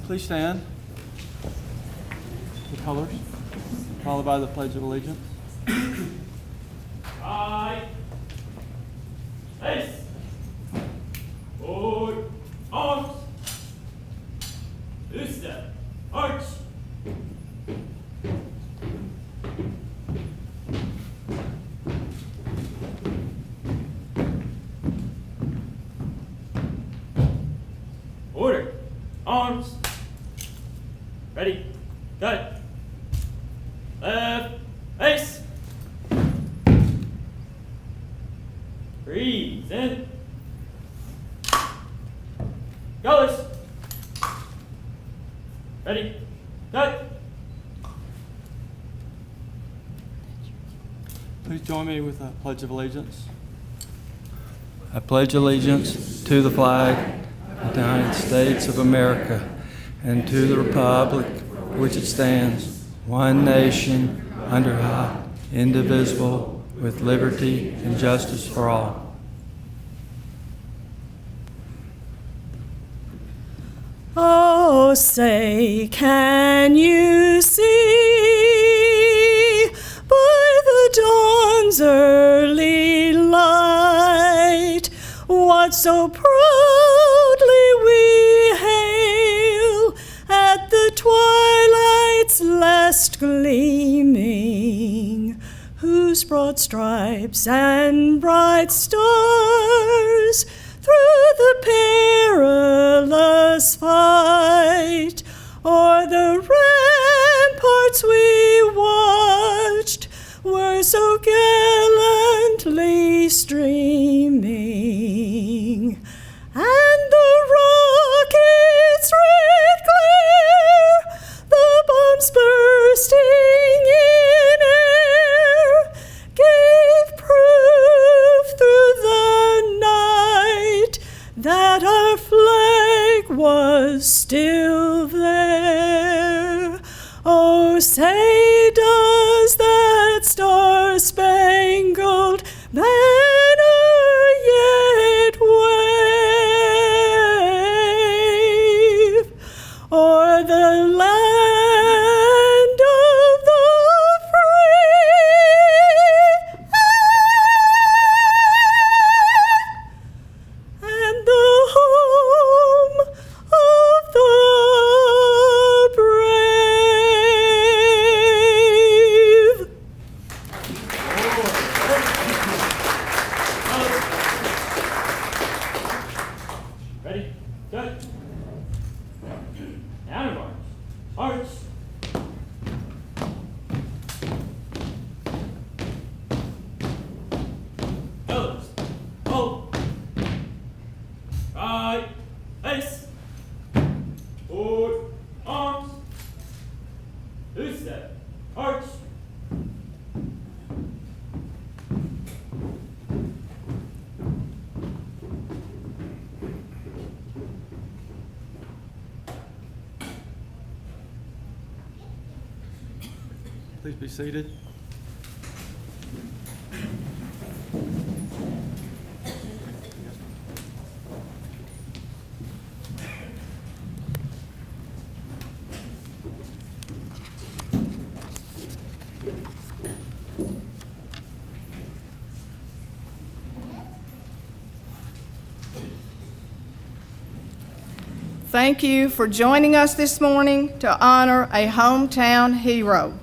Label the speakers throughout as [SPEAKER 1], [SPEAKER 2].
[SPEAKER 1] Please stand. The colors, followed by the Pledge of Allegiance.
[SPEAKER 2] I, face, forward, arms, loose step, arch. Order, arms, ready, cut, left, face. Breathe in. Colors. Ready. Cut.
[SPEAKER 1] Please join me with the Pledge of Allegiance. I pledge allegiance to the flag of the United States of America and to the republic for which it stands, one nation, under God, indivisible, with liberty and justice for all.
[SPEAKER 3] Oh, say, can you see by the dawn's early light what so proudly we hail at the twilight's last gleaming, whose broad stripes and bright stars through the perilous fight o'er the ramparts we watched were so gallantly streaming, and the rockets' red glare, the bombs bursting in air, gave proof through the night that our flag was still there. Oh, say, does that star-spangled banner yet wave o'er the land of the free and the home of the brave?
[SPEAKER 2] Ready. Cut. Down and march. March. Colors. Hold. Right. Face. Forward. Arms. Loose step. Arch.
[SPEAKER 1] Please be seated.
[SPEAKER 4] Thank you for joining us this morning to honor a hometown hero,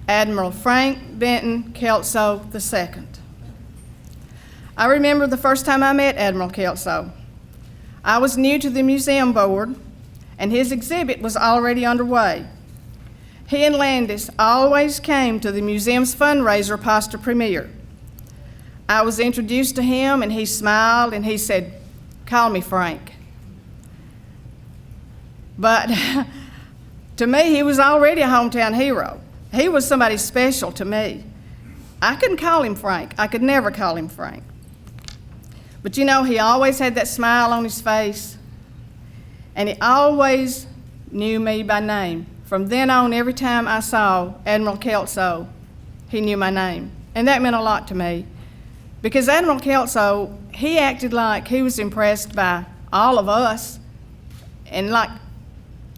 [SPEAKER 4] Admiral Frank Benton Kelso II. I remember the first time I met Admiral Kelso. I was new to the museum board, and his exhibit was already underway. He and Landis always came to the museum's fundraiser pasta premiere. I was introduced to him, and he smiled, and he said, "Call me Frank." But to me, he was already a hometown hero. He was somebody special to me. I couldn't call him Frank. I could never call him Frank. But you know, he always had that smile on his face, and he always knew me by name. From then on, every time I saw Admiral Kelso, he knew my name. And that meant a lot to me, because Admiral Kelso, he acted like he was impressed by all of us, and like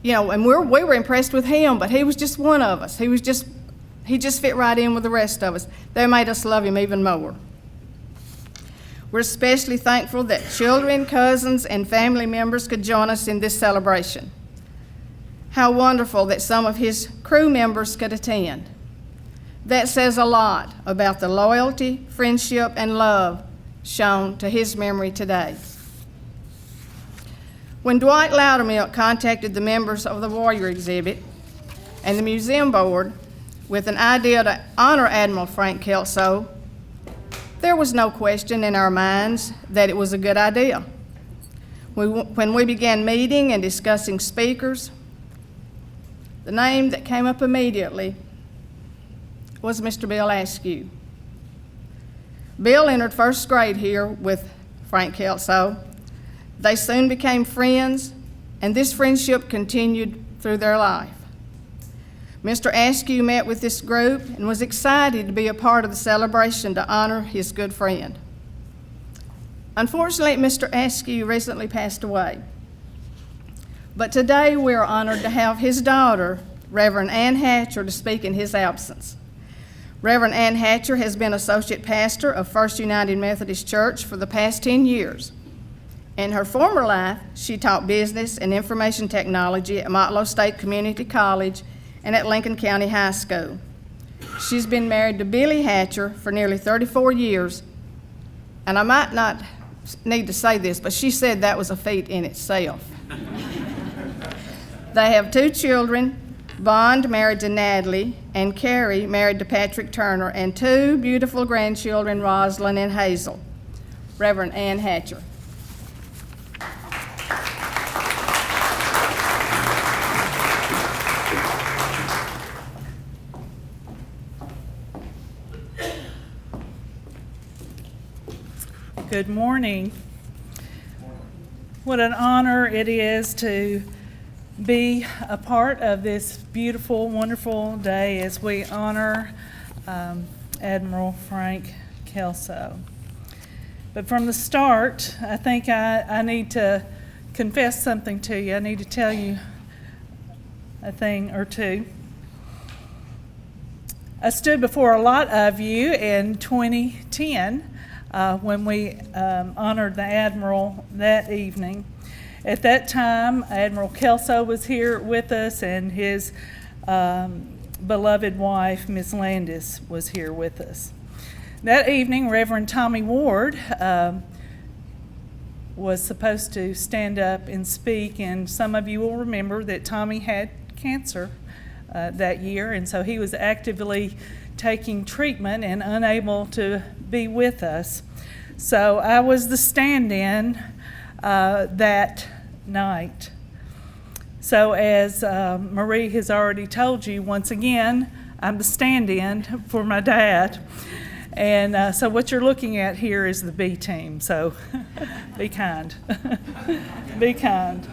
[SPEAKER 4] and we were impressed with him, but he was just one of us. He just fit right in with the rest of us. They made us love him even more. We're especially thankful that children, cousins, and family members could join us in this celebration. How wonderful that some of his crew members could attend. That says a lot about the loyalty, friendship, and love shown to his memory today. When Dwight Loudermilk contacted the members of the Warrior exhibit and the museum board with an idea to honor Admiral Frank Kelso, there was no question in our minds that it was a good idea. When we began meeting and discussing speakers, the name that came up immediately was Mr. Bill Askew. Bill entered first grade here with Frank Kelso. They soon became friends, and this friendship continued through their life. Mr. Askew met with this group and was excited to be a part of the celebration to honor his good friend. Unfortunately, Mr. Askew recently passed away. But today we are honored to have his daughter, Reverend Ann Hatcher, to speak in his absence. Reverend Ann Hatcher has been associate pastor of First United Methodist Church for the past 10 years. In her former life, she taught business and information technology at Motlow State Community College and at Lincoln County High School. She's been married to Billy Hatcher for nearly 34 years, and I might not need to say this, but she said that was a feat in itself. They have 2 children, Bond married to Natalie, and Carrie married to Patrick Turner, and 2 beautiful grandchildren, Rosalind and Hazel. Reverend Ann Hatcher.
[SPEAKER 5] Good morning. What an honor it is to be a part of this beautiful, wonderful day as we honor Admiral Frank Kelso. But from the start, I think I need to confess something to you. I need to tell you a thing or two. I stood before a lot of you in 2010 when we honored the Admiral that evening. At that time, Admiral Kelso was here with us, and his beloved wife, Miss Landis, was here with us. That evening, Reverend Tommy Ward was supposed to stand up and speak, and some of you will remember that Tommy had cancer that year, and so he was actively taking treatment and unable to be with us. So I was the stand-in that night. So as Marie has already told you, once again, I'm the stand-in for my dad. And so what you're looking at here is the B team, so be kind. Be kind.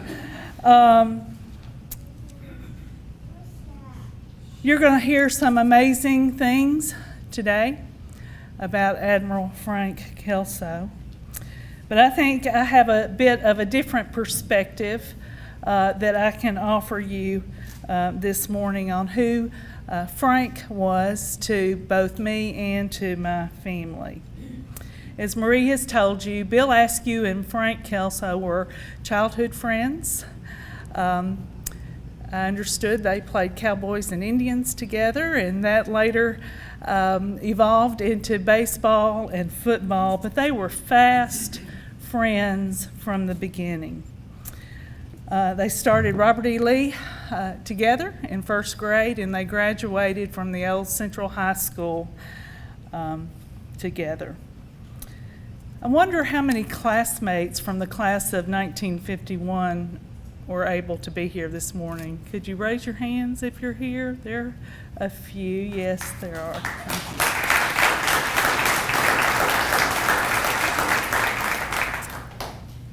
[SPEAKER 5] You're going to hear some amazing things today about Admiral Frank Kelso. But I think I have a bit of a different perspective that I can offer you this morning on who Frank was to both me and to my family. As Marie has told you, Bill Askew and Frank Kelso were childhood friends. I understood they played cowboys and Indians together, and that later evolved into baseball and football, but they were fast friends from the beginning. They started Robert E. Lee together in first grade, and they graduated from the old Central High School together. I wonder how many classmates from the class of 1951 were able to be here this morning. Could you raise your hands if you're here? There are a few. Yes, there are.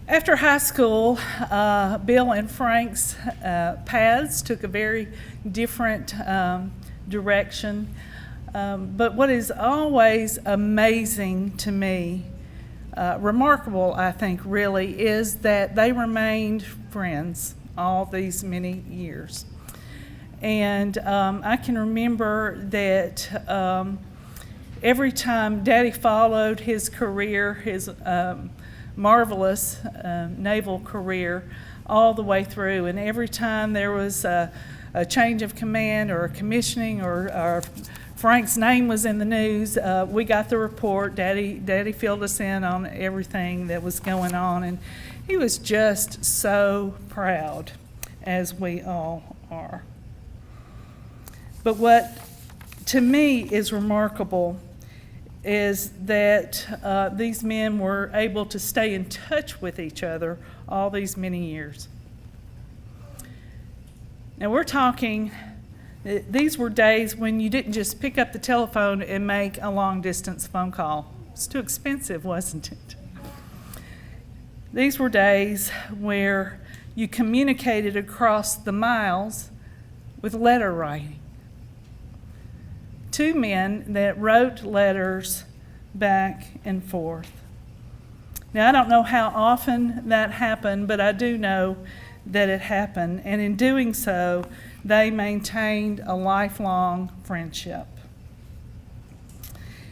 [SPEAKER 5] After high school, Bill and Frank's paths took a very different direction. But what is always amazing to me, remarkable I think really, is that they remained friends all these many years. And I can remember that every time Daddy followed his career, his marvelous naval career, all the way through, and every time there was a change of command or a commissioning or Frank's name was in the news, we got the report. Daddy filled us in on everything that was going on, and he was just so proud, as we all are. But what to me is remarkable is that these men were able to stay in touch with each other all these many years. Now we're talking, these were days when you didn't just pick up the telephone and make a long distance phone call. It's too expensive, wasn't it? These were days where you communicated across the miles with letter writing. Two men that wrote letters back and forth. Now, I don't know how often that happened, but I do know that it happened. And in doing so, they maintained a lifelong friendship.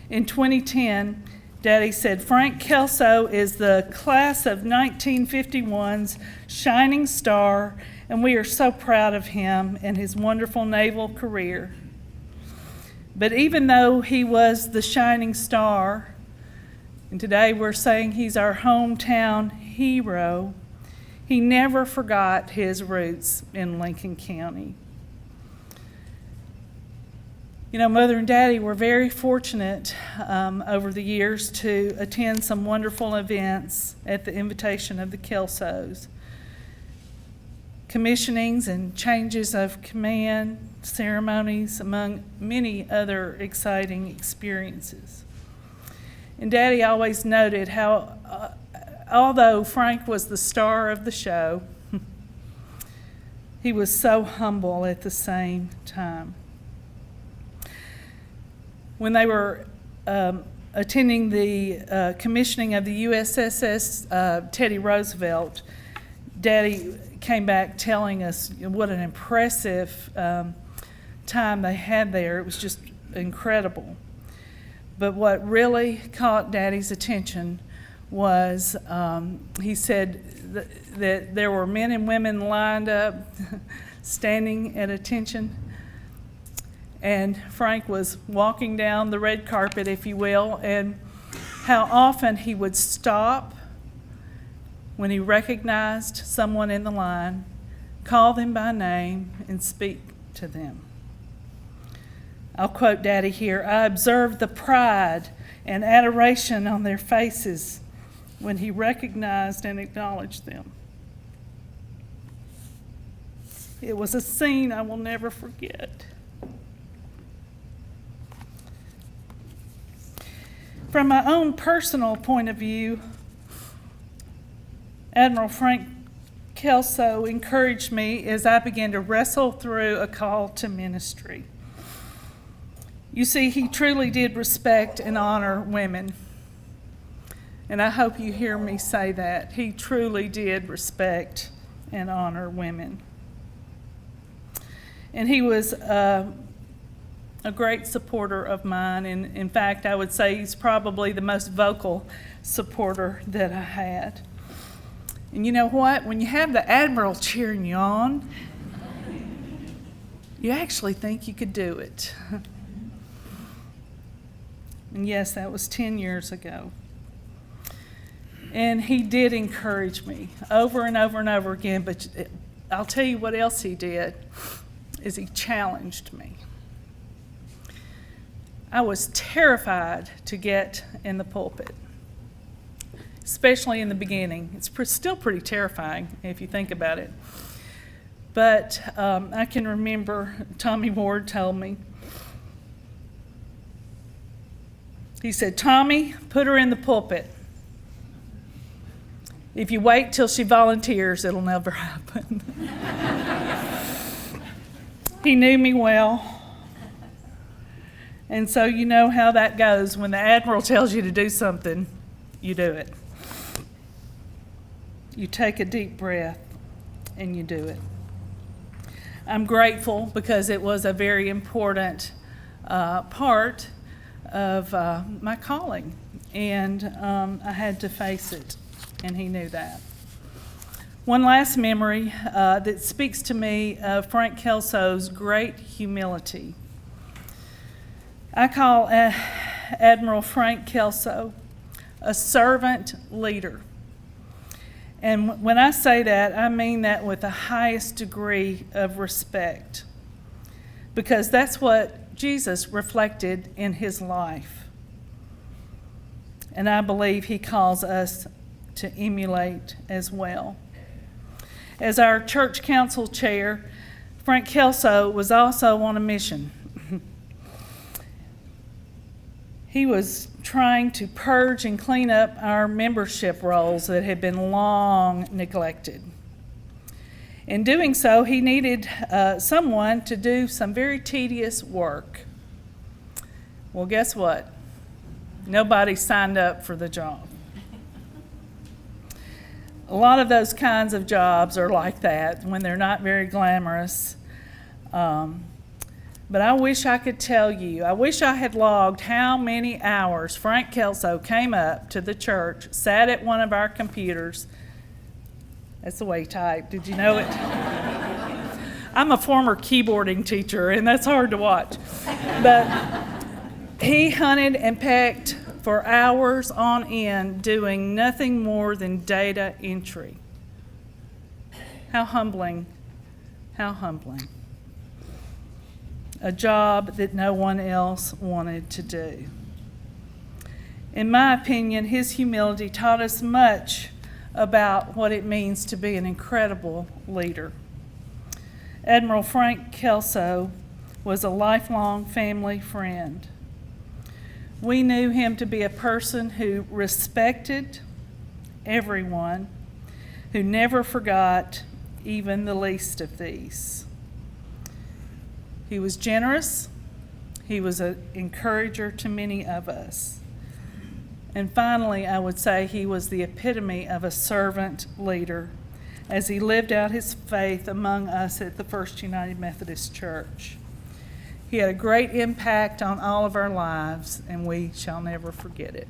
[SPEAKER 5] In 2010, Daddy said, Frank Kelso is the class of 1951's shining star, and we are so proud of him and his wonderful naval career. But even though he was the shining star, and today we're saying he's our hometown hero, he never forgot his roots in Lincoln County. You know, Mother and Daddy were very fortunate over the years to attend some wonderful events at the invitation of the Kelsos. Commissionings and changes of command, ceremonies, among many other exciting experiences. And Daddy always noted how, although Frank was the star of the show, he was so humble at the same time. When they were attending the commissioning of the USS Teddy Roosevelt, Daddy came back telling us what an impressive time they had there. It was just incredible. But what really caught Daddy's attention was he said that there were men and women lined up, standing at attention, and Frank was walking down the red carpet, if you will, and how often he would stop when he recognized someone in the line, call them by name, and speak to them. I'll quote Daddy here. I observed the pride and adoration on their faces when he recognized and acknowledged them. It was a scene I will never forget. From my own personal point of view, Admiral Frank Kelso encouraged me as I began to wrestle through a call to ministry. You see, he truly did respect and honor women. And I hope you hear me say that. He truly did respect and honor women. And he was a great supporter of mine. And in fact, I would say he's probably the most vocal supporter that I had. And you know what? When you have the Admiral cheering you on, you actually think you could do it. And yes, that was 10 years ago. And he did encourage me over and over and over again, but I'll tell you what else he did, is he challenged me. I was terrified to get in the pulpit, especially in the beginning. It's still pretty terrifying if you think about it. But I can remember Tommy Ward told me, he said, Tommy, put her in the pulpit. If you wait till she volunteers, it'll never happen. He knew me well. And so you know how that goes. When the Admiral tells you to do something, you do it. You take a deep breath and you do it. I'm grateful because it was a very important part of my calling, and I had to face it, and he knew that. One last memory that speaks to me of Frank Kelso's great humility. I call Admiral Frank Kelso a servant leader. And when I say that, I mean that with the highest degree of respect, because that's what Jesus reflected in his life. And I believe he calls us to emulate as well. As our church council chair, Frank Kelso was also on a mission. He was trying to purge and clean up our membership rolls that had been long neglected. In doing so, he needed someone to do some very tedious work. Well, guess what? Nobody signed up for the job. A lot of those kinds of jobs are like that when they're not very glamorous. But I wish I could tell you, I wish I had logged how many hours Frank Kelso came up to the church, sat at one of our computers. That's the way he typed. Did you know it? I'm a former keyboarding teacher, and that's hard to watch. But he hunted and pecked for hours on end, doing nothing more than data entry. How humbling, how humbling. A job that no one else wanted to do. In my opinion, his humility taught us much about what it means to be an incredible leader. Admiral Frank Kelso was a lifelong family friend. We knew him to be a person who respected everyone, who never forgot even the least of these. He was generous. He was an encourager to many of us. And finally, I would say he was the epitome of a servant leader as he lived out his faith among us at the First United Methodist Church. He had a great impact on all of our lives, and we shall never forget it.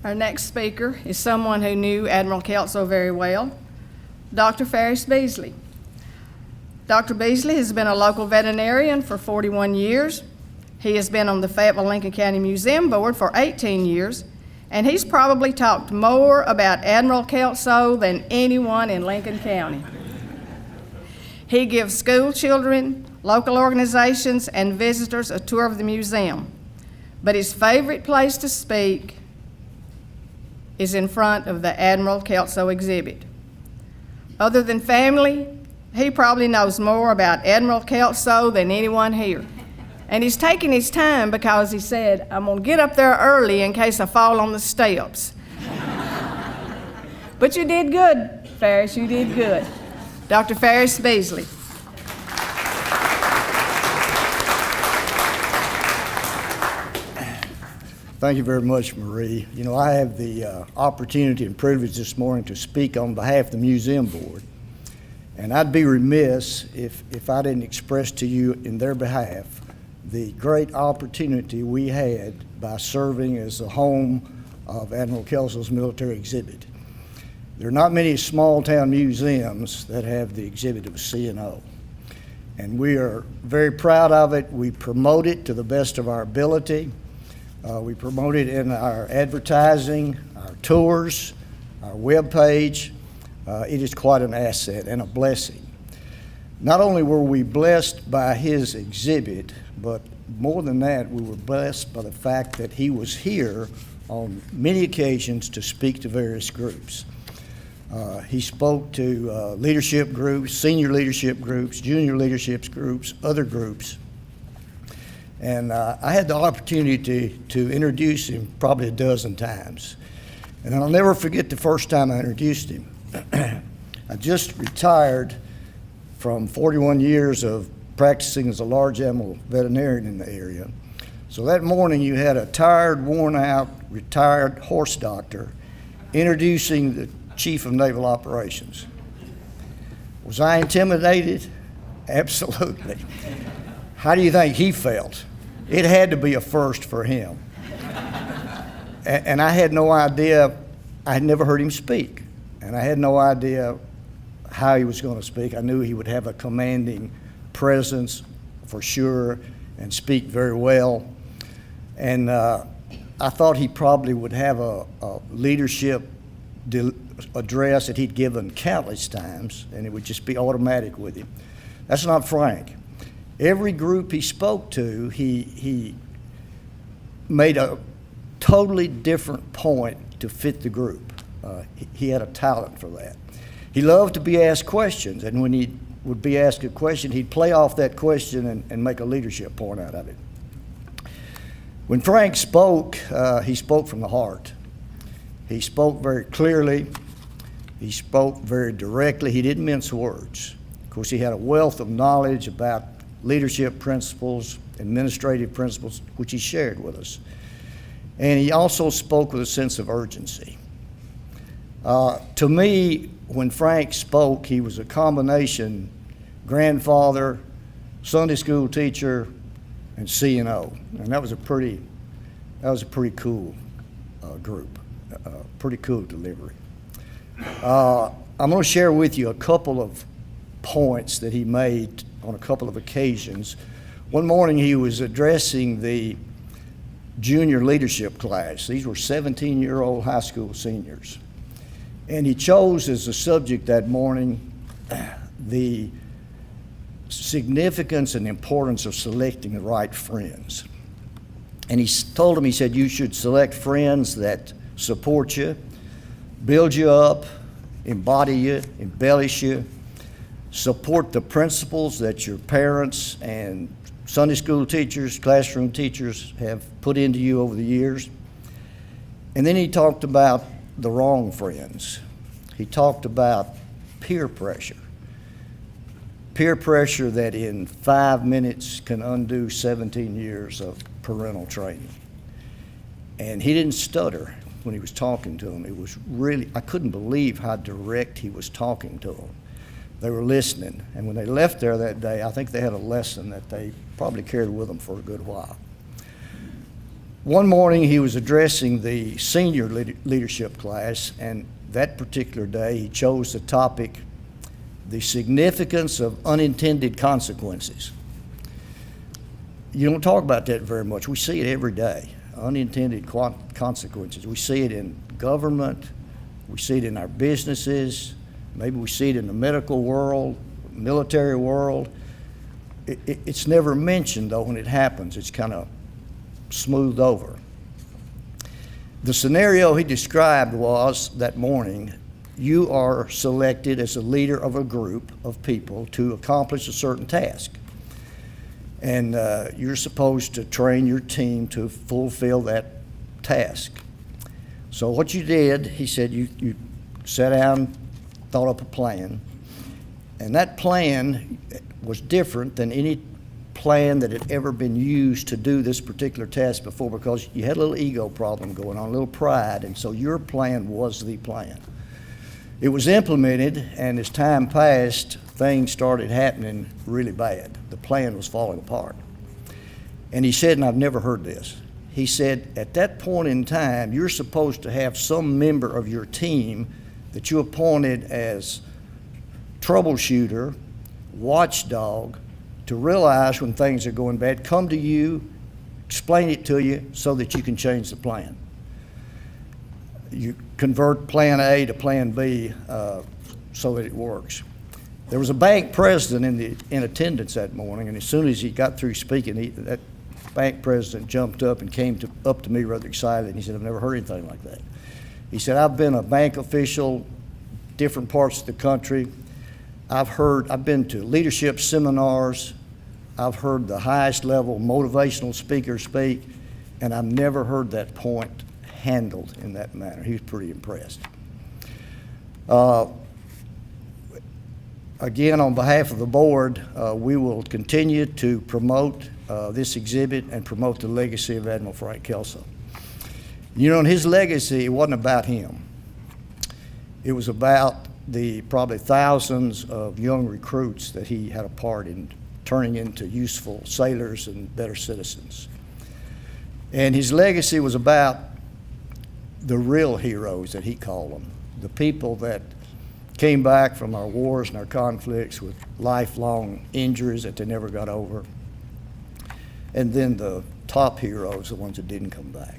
[SPEAKER 4] Our next speaker is someone who knew Admiral Kelso very well, Dr. Ferris Beasley. Dr. Beasley has been a local veterinarian for 41 years. He has been on the Fayetteville-Lincoln County Museum board for 18 years, and he's probably talked more about Admiral Kelso than anyone in Lincoln County. He gives school children, local organizations, and visitors a tour of the museum. But his favorite place to speak is in front of the Admiral Kelso exhibit. Other than family, he probably knows more about Admiral Kelso than anyone here. And he's taking his time because he said, I'm gonna get up there early in case I fall on the steps. But you did good, Ferris, you did good. Dr. Ferris Beasley.
[SPEAKER 6] Thank you very much, Marie. You know, I have the opportunity and privilege this morning to speak on behalf of the museum board. And I'd be remiss if I didn't express to you in their behalf the great opportunity we had by serving as the home of Admiral Kelso's military exhibit. There are not many small town museums that have the exhibit of C&O. And we are very proud of it. We promote it to the best of our ability. We promote it in our advertising, our tours, our webpage. It is quite an asset and a blessing. Not only were we blessed by his exhibit, but more than that, we were blessed by the fact that he was here on many occasions to speak to various groups. He spoke to leadership groups, senior leadership groups, junior leadership groups, other groups. And I had the opportunity to introduce him probably a dozen times. And I'll never forget the first time I introduced him. I just retired from 41 years of practicing as a large animal veterinarian in the area. So that morning you had a tired, worn out, retired horse doctor introducing the Chief of Naval Operations. Was I intimidated? Absolutely. How do you think he felt? It had to be a first for him. And I had no idea, I had never heard him speak, and I had no idea how he was going to speak. I knew he would have a commanding presence for sure and speak very well. And I thought he probably would have a leadership address that he'd given countless times, and it would just be automatic with him. That's not Frank. Every group he spoke to, he made a totally different point to fit the group. He had a talent for that. He loved to be asked questions, and when he would be asked a question, he'd play off that question and make a leadership point out of it. When Frank spoke, he spoke from the heart. He spoke very clearly. He spoke very directly. He didn't mince words. Of course, he had a wealth of knowledge about leadership principles, administrative principles, which he shared with us. And he also spoke with a sense of urgency. To me, when Frank spoke, he was a combination grandfather, Sunday school teacher, and CNO. And that was a pretty cool group, pretty cool delivery. I'm going to share with you a couple of points that he made on a couple of occasions. One morning he was addressing the junior leadership class. These were 17-year-old high school seniors. And he chose as a subject that morning the significance and importance of selecting the right friends. And he told them, he said, you should select friends that support you, build you up, embody you, embellish you, support the principles that your parents and Sunday school teachers, classroom teachers have put into you over the years. And then he talked about the wrong friends. He talked about peer pressure. Peer pressure that in 5 minutes can undo 17 years of parental training. And he didn't stutter when he was talking to them. It was really, I couldn't believe how direct he was talking to them. They were listening. And when they left there that day, I think they had a lesson that they probably carried with them for a good while. One morning he was addressing the senior leadership class, and that particular day he chose the topic, the significance of unintended consequences. You don't talk about that very much. We see it every day, unintended consequences. We see it in government, we see it in our businesses, maybe we see it in the medical world, military world. It's never mentioned, though, when it happens. It's kind of smoothed over. The scenario he described was that morning, you are selected as a leader of a group of people to accomplish a certain task. And you're supposed to train your team to fulfill that task. So what you did, he said, you sat down, thought up a plan, and that plan was different than any plan that had ever been used to do this particular task before, because you had a little ego problem going on, a little pride, and so your plan was the plan. It was implemented, and as time passed, things started happening really bad. The plan was falling apart. And he said, and I've never heard this, he said, at that point in time, you're supposed to have some member of your team that you appointed as troubleshooter, watchdog, to realize when things are going bad, come to you, explain it to you so that you can change the plan. You convert plan A to plan B so that it works. There was a bank president in attendance that morning, and as soon as he got through speaking, that bank president jumped up and came up to me rather excited, and he said, I've never heard anything like that. He said, I've been a bank official, different parts of the country. I've been to leadership seminars. I've heard the highest level motivational speakers speak, and I've never heard that point handled in that manner. He was pretty impressed. Again, on behalf of the board, we will continue to promote this exhibit and promote the legacy of Admiral Frank Kelso. You know, in his legacy, it wasn't about him. It was about the probably thousands of young recruits that he had a part in turning into useful sailors and better citizens. And his legacy was about the real heroes, that he called them, the people that came back from our wars and our conflicts with lifelong injuries that they never got over. And then the top heroes, the ones that didn't come back.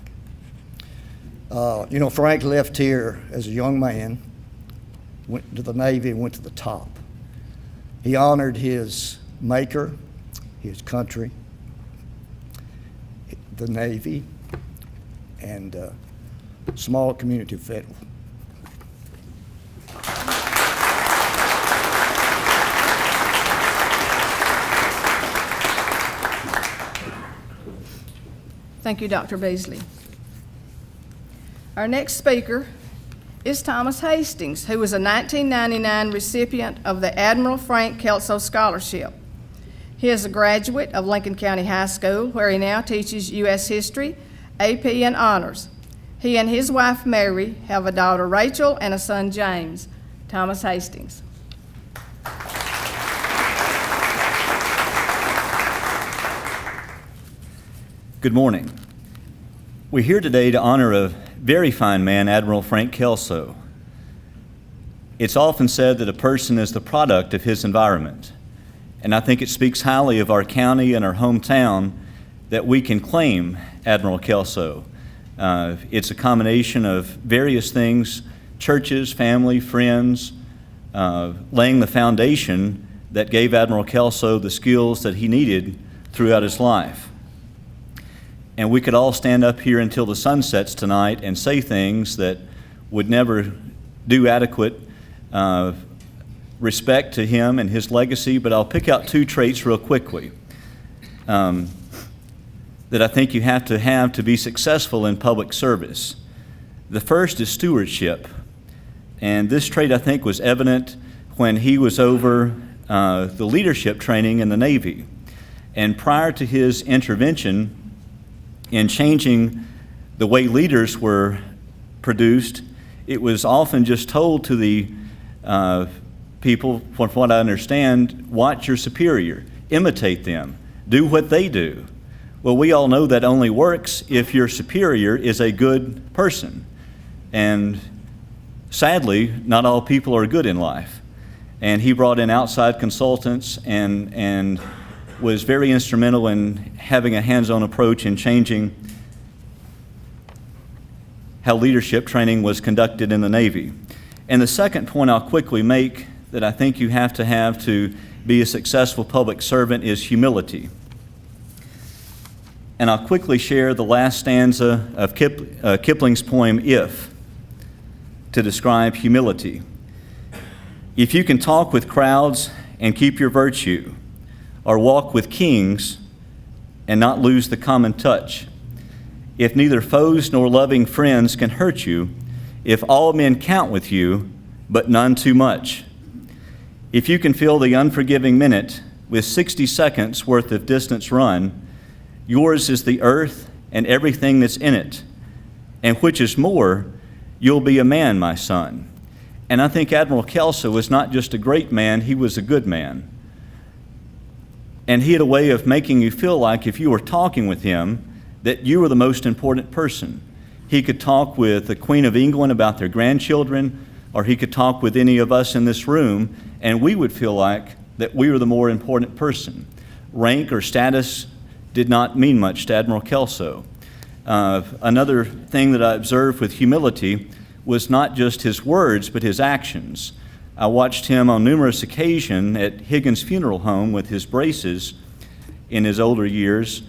[SPEAKER 6] You know, Frank left here as a young man, went to the Navy and went to the top. He honored his maker, his country, the Navy, and small community of Fayetteville.
[SPEAKER 4] Thank you, Dr. Beasley. Our next speaker is Thomas Hastings, who was a 1999 recipient of the Admiral Frank Kelso Scholarship. He is a graduate of Lincoln County High School, where he now teaches U.S. History, AP, and Honors. He and his wife, Mary, have a daughter, Rachel, and a son, James. Thomas Hastings.
[SPEAKER 7] Good morning. We're here today to honor a very fine man, Admiral Frank Kelso. It's often said that a person is the product of his environment, and I think it speaks highly of our county and our hometown that we can claim Admiral Kelso. It's a combination of various things, churches, family, friends, laying the foundation that gave Admiral Kelso the skills that he needed throughout his life. And we could all stand up here until the sun sets tonight and say things that would never do adequate respect to him and his legacy, but I'll pick out two traits real quickly that I think you have to be successful in public service. The first is stewardship. And this trait, I think, was evident when he was over the leadership training in the Navy. And prior to his intervention in changing the way leaders were produced, it was often just told to the people, from what I understand, watch your superior, imitate them, do what they do. Well, we all know that only works if your superior is a good person. And sadly, not all people are good in life. And he brought in outside consultants and was very instrumental in having a hands-on approach in changing how leadership training was conducted in the Navy. And the second point I'll quickly make that I think you have to be a successful public servant is humility. And I'll quickly share the last stanza of Kipling's poem, If, to describe humility. If you can talk with crowds and keep your virtue, or walk with kings and not lose the common touch, if neither foes nor loving friends can hurt you, if all men count with you, but none too much, if you can fill the unforgiving minute with 60 seconds worth of distance run, yours is the earth and everything that's in it, and which is more, you'll be a man, my son. And I think Admiral Kelso was not just a great man, he was a good man. And he had a way of making you feel like if you were talking with him, that you were the most important person. He could talk with the Queen of England about their grandchildren, or he could talk with any of us in this room, and we would feel like that we were the more important person. Rank or status did not mean much to Admiral Kelso. Another thing that I observed with humility was not just his words, but his actions. I watched him on numerous occasions at Higgins Funeral Home with his braces in his older years,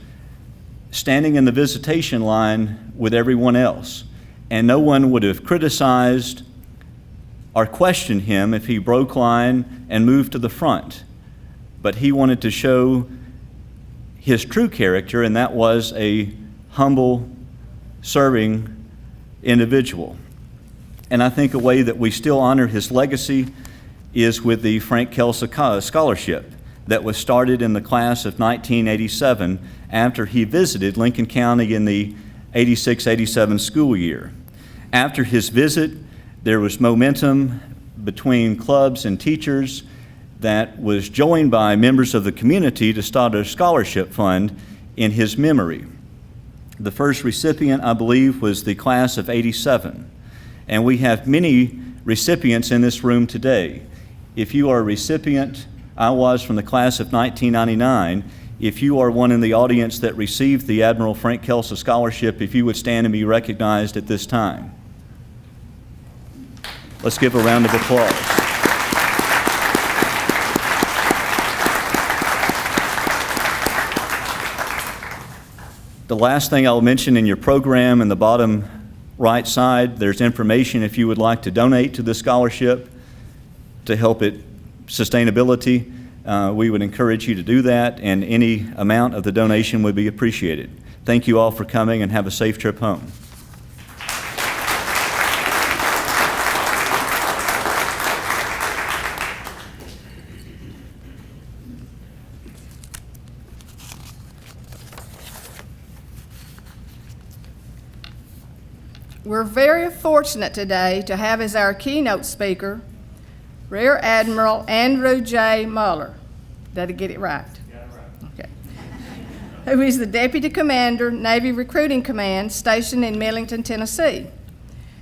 [SPEAKER 7] standing in the visitation line with everyone else. And no one would have criticized or questioned him if he broke line and moved to the front. But he wanted to show his true character, and that was a humble, serving individual. And I think a way that we still honor his legacy is with the Frank Kelso Scholarship that was started in the class of 1987 after he visited Lincoln County in the 86-87 school year. After his visit, there was momentum between clubs and teachers that was joined by members of the community to start a scholarship fund in his memory. The first recipient, I believe, was the class of 87. And we have many recipients in this room today. If you are a recipient, I was from the class of 1999. If you are one in the audience that received the Admiral Frank Kelso Scholarship, if you would stand and be recognized at this time. Let's give a round of applause. The last thing I'll mention in your program in the bottom right side, there's information if you would like to donate to the scholarship to help it sustainability. We would encourage you to do that, and any amount of the donation would be appreciated. Thank you all for coming, and have a safe trip home.
[SPEAKER 4] We're very fortunate today to have as our keynote speaker Rear Admiral Andrew J. Mueller. Did I get it right? Okay. Who is the Deputy Commander, Navy Recruiting Command, stationed in Millington, Tennessee.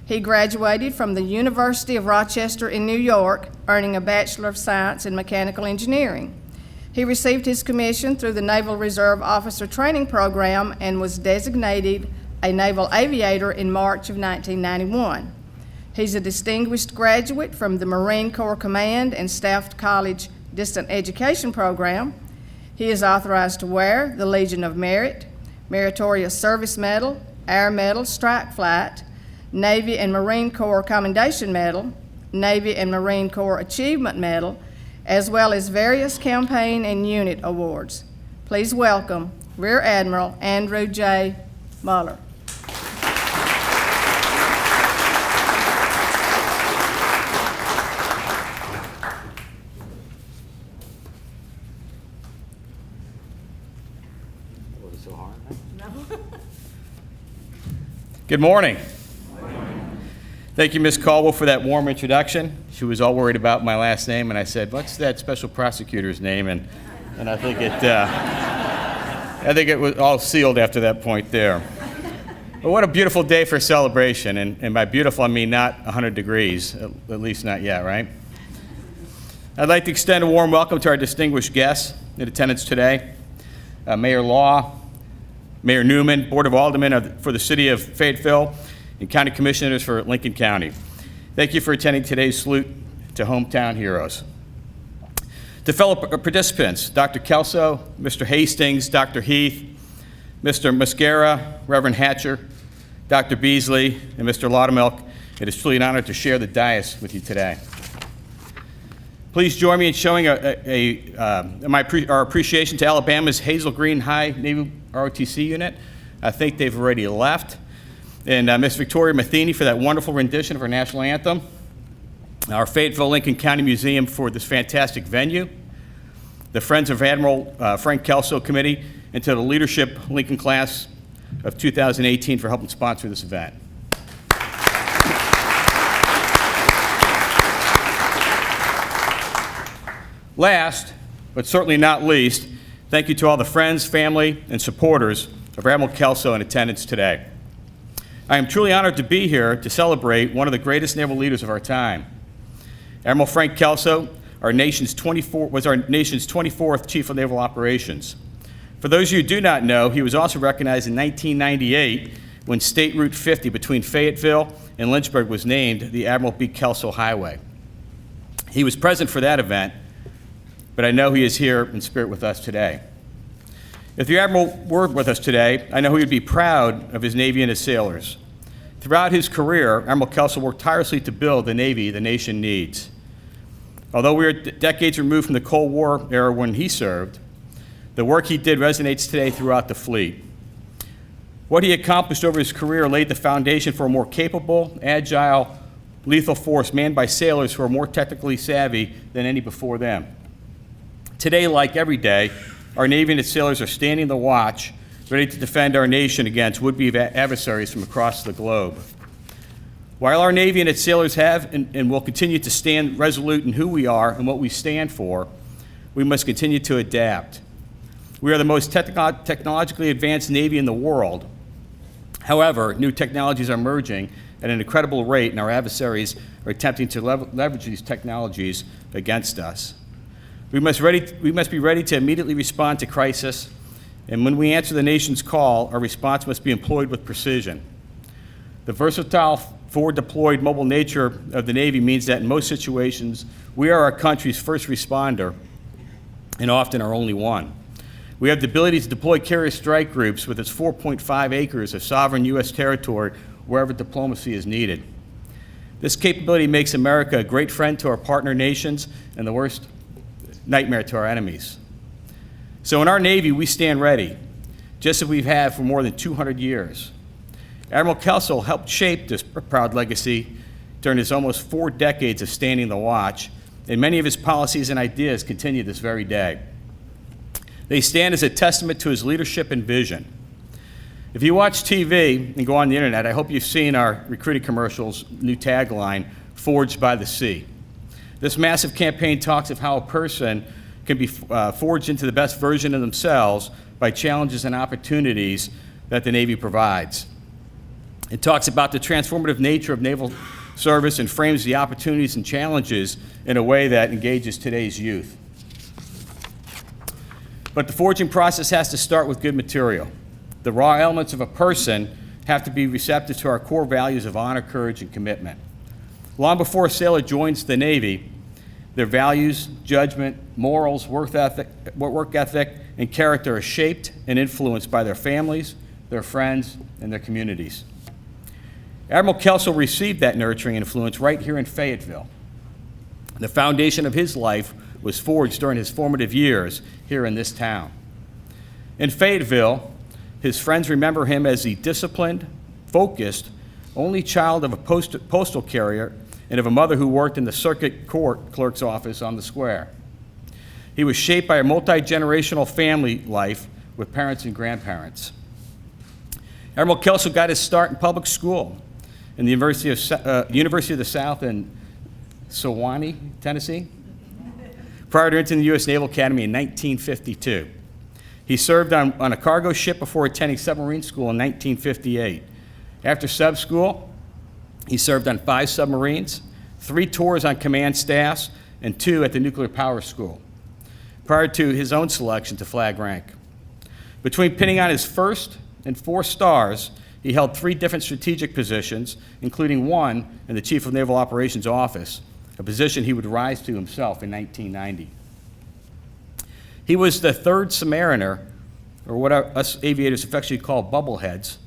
[SPEAKER 4] He graduated from the University of Rochester in New York, earning a Bachelor of Science in Mechanical Engineering. He received his commission through the Naval Reserve Officer Training Program and was designated a naval aviator in March of 1991. He's a distinguished graduate from the Marine Corps Command and Staff College Distant Education Program. He is authorized to wear the Legion of Merit, Meritorious Service Medal, Air Medal, Strike Flight, Navy and Marine Corps Commendation Medal, Navy and Marine Corps Achievement Medal, as well as various campaign and unit awards. Please welcome Rear Admiral Andrew J. Mueller.
[SPEAKER 8] Good morning. Thank you, Ms. Caldwell, for that warm introduction. She was all worried about my last name, and I said, "What's that special prosecutor's name?" And I think it was all sealed after that point there. But what a beautiful day for celebration, and by beautiful I mean not 100 degrees, at least not yet, right? I'd like to extend a warm welcome to our distinguished guests in attendance today, Mayor Law, Mayor Newman, Board of Aldermen for the City of Fayetteville, and County Commissioners for Lincoln County. Thank you for attending today's salute to hometown heroes. To fellow participants, Dr. Kelso, Mr. Hastings, Dr. Heath, Mr. Muscara, Reverend Hatcher, Dr. Beasley, and Mr. Laudermilk, it is truly an honor to share the dais with you today. Please join me in showing our appreciation to Alabama's Hazel Green High Naval ROTC unit. I think they've already left. And Miss Victoria Matheny for that wonderful rendition of our national anthem. Our Fayetteville-Lincoln County Museum for this fantastic venue. The Friends of Admiral Frank Kelso Committee, and to the leadership Lincoln class of 2018 for helping sponsor this event. Last, but certainly not least, thank you to all the friends, family, and supporters of Admiral Kelso in attendance today. I am truly honored to be here to celebrate one of the greatest naval leaders of our time. Admiral Frank Kelso was our nation's 24th Chief of Naval Operations. For those of you who do not know, he was also recognized in 1998 when State Route 50 between Fayetteville and Lynchburg was named the Admiral B. Kelso Highway. He was present for that event, but I know he is here in spirit with us today. If the Admiral were with us today, I know he would be proud of his Navy and his sailors. Throughout his career, Admiral Kelso worked tirelessly to build the Navy the nation needs. Although we are decades removed from the Cold War era when he served, the work he did resonates today throughout the fleet. What he accomplished over his career laid the foundation for a more capable, agile, lethal force manned by sailors who are more technically savvy than any before them. Today, like every day, our Navy and its sailors are standing the watch, ready to defend our nation against would-be adversaries from across the globe. While our Navy and its sailors have and will continue to stand resolute in who we are and what we stand for, we must continue to adapt. We are the most technologically advanced Navy in the world. However, new technologies are emerging at an incredible rate, and our adversaries are attempting to leverage these technologies against us. We must be ready to immediately respond to crisis, and when we answer the nation's call, our response must be employed with precision. The versatile, forward-deployed mobile nature of the Navy means that in most situations, we are our country's first responder, and often our only one. We have the ability to deploy carrier strike groups with its 4.5 acres of sovereign U.S. territory wherever diplomacy is needed. This capability makes America a great friend to our partner nations and the worst nightmare to our enemies. So in our Navy, we stand ready, just as we've had for more than 200 years. Admiral Kelso helped shape this proud legacy during his almost 4 decades of standing the watch, and many of his policies and ideas continue this very day. They stand as a testament to his leadership and vision. If you watch TV and go on the internet, I hope you've seen our recruiting commercial's new tagline, "Forged by the Sea." This massive campaign talks of how a person can be forged into the best version of themselves by challenges and opportunities that the Navy provides. It talks about the transformative nature of naval service and frames the opportunities and challenges in a way that engages today's youth. But the forging process has to start with good material. The raw elements of a person have to be receptive to our core values of honor, courage, and commitment. Long before a sailor joins the Navy, their values, judgment, morals, work ethic, and character are shaped and influenced by their families, their friends, and their communities. Admiral Kelso received that nurturing influence right here in Fayetteville. The foundation of his life was forged during his formative years here in this town. In Fayetteville, his friends remember him as the disciplined, focused, only child of a postal carrier and of a mother who worked in the circuit court clerk's office on the square. He was shaped by a multi-generational family life with parents and grandparents. Admiral Kelso got his start in public school in the University of the South in Sewanee, Tennessee, prior to entering the U.S. Naval Academy in 1952. He served on a cargo ship before attending submarine school in 1958. After sub school, he served on 5 submarines, 3 tours on command staffs, and 2 at the nuclear power school, prior to his own selection to flag rank. Between pinning on his first and 4 stars, he held 3 different strategic positions, including one in the Chief of Naval Operations office, a position he would rise to himself in 1990. He was the 3rd submariner, or what us aviators affectionately call bubbleheads,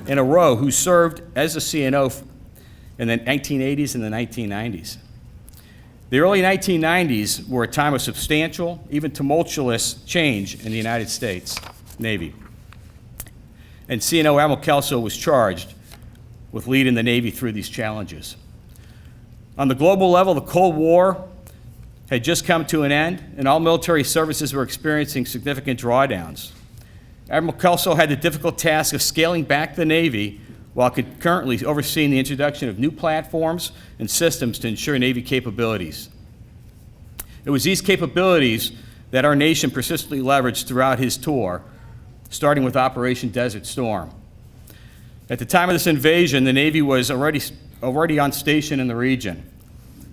[SPEAKER 8] in a row who served as a CNO in the 1980s and the 1990s. The early 1990s were a time of substantial, even tumultuous change in the United States Navy. And CNO Admiral Kelso was charged with leading the Navy through these challenges. On the global level, the Cold War had just come to an end, and all military services were experiencing significant drawdowns. Admiral Kelso had the difficult task of scaling back the Navy while concurrently overseeing the introduction of new platforms and systems to ensure Navy capabilities. It was these capabilities that our nation persistently leveraged throughout his tour, starting with Operation Desert Storm. At the time of this invasion, the Navy was already on station in the region.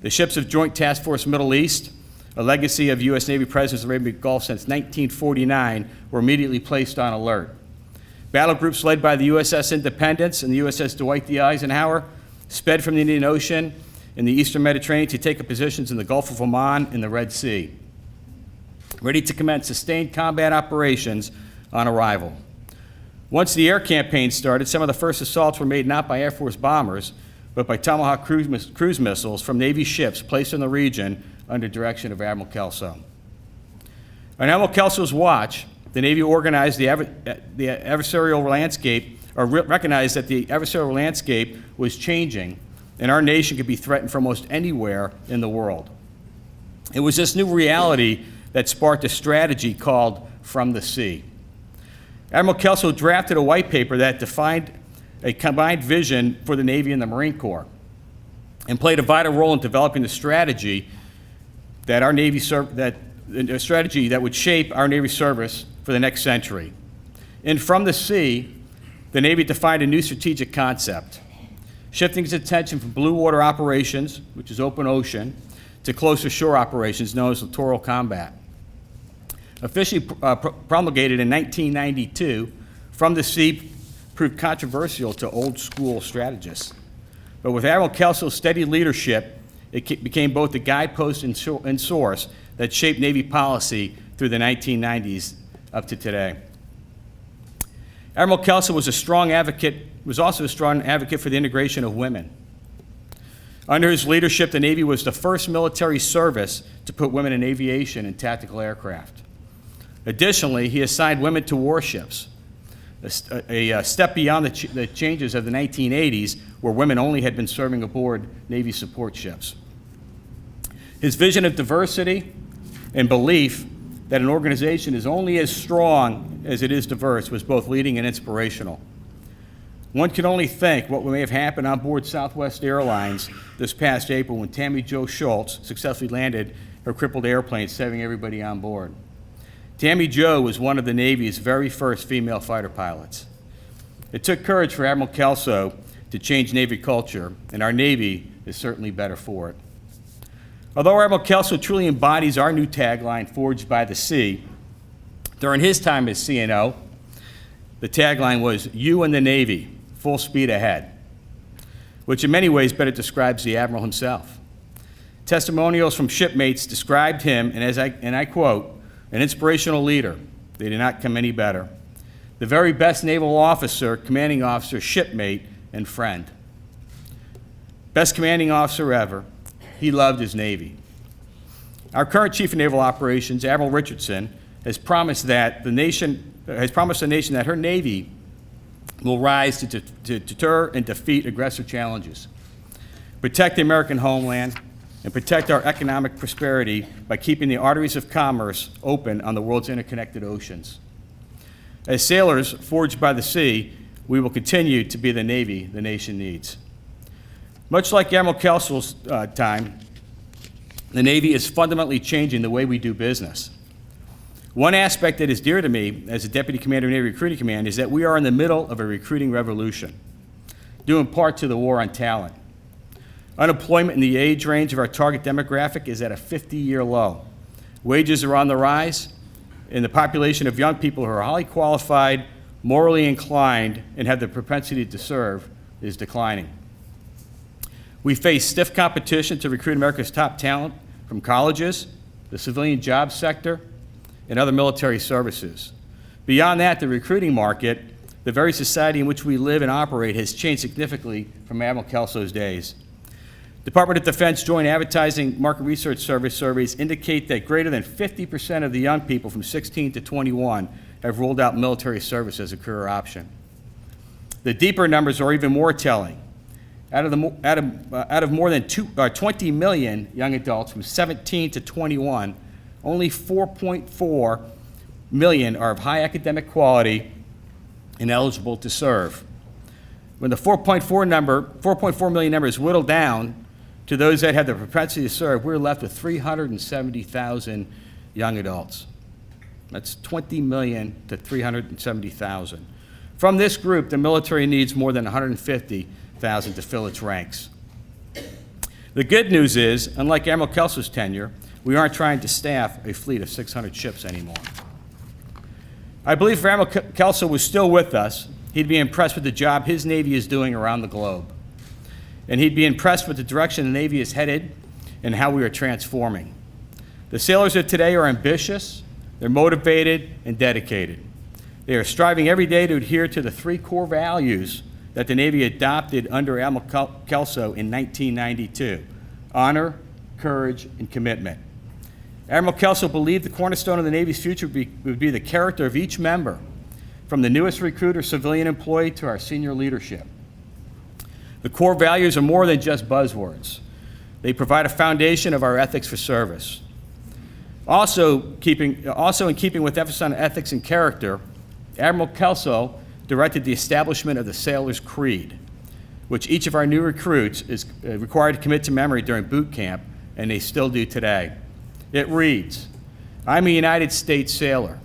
[SPEAKER 8] The ships of Joint Task Force Middle East, a legacy of U.S. Navy presence in the Arabian Gulf since 1949, were immediately placed on alert. Battle groups led by the USS Independence and the USS Dwight D. Eisenhower sped from the Indian Ocean in the Eastern Mediterranean to take up positions in the Gulf of Oman and the Red Sea, ready to commence sustained combat operations on arrival. Once the air campaign started, some of the first assaults were made not by Air Force bombers, but by Tomahawk cruise missiles from Navy ships placed in the region under direction of Admiral Kelso. On Admiral Kelso's watch, the Navy organized the adversarial landscape, or recognized that the adversarial landscape was changing and our nation could be threatened from almost anywhere in the world. It was this new reality that sparked a strategy called From the Sea. Admiral Kelso drafted a white paper that defined a combined vision for the Navy and the Marine Corps and played a vital role in developing the strategy that a strategy that would shape our Navy service for the next century. In From the Sea, the Navy defined a new strategic concept, shifting its attention from blue water operations, which is open ocean, to closer shore operations known as littoral combat. Officially promulgated in 1992, From the Sea proved controversial to old school strategists. But with Admiral Kelso's steady leadership, it became both the guidepost and source that shaped Navy policy through the 1990s up to today. Admiral Kelso was also a strong advocate for the integration of women. Under his leadership, the Navy was the first military service to put women in aviation and tactical aircraft. Additionally, he assigned women to warships, a step beyond the changes of the 1980s, where women only had been serving aboard Navy support ships. His vision of diversity and belief that an organization is only as strong as it is diverse was both leading and inspirational. One can only think what may have happened on board Southwest Airlines this past April when Tammy Jo Schultz successfully landed her crippled airplane, saving everybody on board. Tammy Jo was one of the Navy's very first female fighter pilots. It took courage for Admiral Kelso to change Navy culture, and our Navy is certainly better for it. Although Admiral Kelso truly embodies our new tagline, Forged by the Sea, during his time as CNO, the tagline was, "You and the Navy, full speed ahead," which in many ways better describes the Admiral himself. Testimonials from shipmates described him, and I quote, "an inspirational leader. They did not come any better. The very best naval officer, commanding officer, shipmate, and friend. Best commanding officer ever. He loved his Navy." Our current Chief of Naval Operations, Admiral Richardson, has promised the nation that her Navy will rise to deter and defeat aggressive challenges, protect the American homeland, and protect our economic prosperity by keeping the arteries of commerce open on the world's interconnected oceans. As sailors forged by the sea, we will continue to be the Navy the nation needs. Much like Admiral Kelso's time, the Navy is fundamentally changing the way we do business. One aspect that is dear to me as a Deputy Commander of Navy Recruiting Command is that we are in the middle of a recruiting revolution, due in part to the war on talent. Unemployment in the age range of our target demographic is at a 50-year low. Wages are on the rise, and the population of young people who are highly qualified, morally inclined, and have the propensity to serve is declining. We face stiff competition to recruit America's top talent from colleges, the civilian job sector, and other military services. Beyond that, the recruiting market, the very society in which we live and operate, has changed significantly from Admiral Kelso's days. Department of Defense Joint Advertising Market Research Service surveys indicate that greater than 50% of the young people from 16 to 21 have ruled out military service as a career option. The deeper numbers are even more telling. Out of more than 20 million young adults from 17 to 21, only 4.4 million are of high academic quality and eligible to serve. When the 4.4 million number is whittled down to those that have the propensity to serve, we're left with 370,000 young adults. That's 20 million to 370,000. From this group, the military needs more than 150,000 to fill its ranks. The good news is, unlike Admiral Kelso's tenure, we aren't trying to staff a fleet of 600 ships anymore. I believe if Admiral Kelso was still with us, he'd be impressed with the job his Navy is doing around the globe. And he'd be impressed with the direction the Navy is headed and how we are transforming. The sailors of today are ambitious, they're motivated, and dedicated. They are striving every day to adhere to the 3 core values that the Navy adopted under Admiral Kelso in 1992: honor, courage, and commitment. Admiral Kelso believed the cornerstone of the Navy's future would be the character of each member, from the newest recruit or civilian employee to our senior leadership. The core values are more than just buzzwords. They provide a foundation of our ethics for service. Also in keeping with emphasis on ethics and character, Admiral Kelso directed the establishment of the Sailor's Creed, which each of our new recruits is required to commit to memory during boot camp, and they still do today. It reads, "I'm a United States sailor.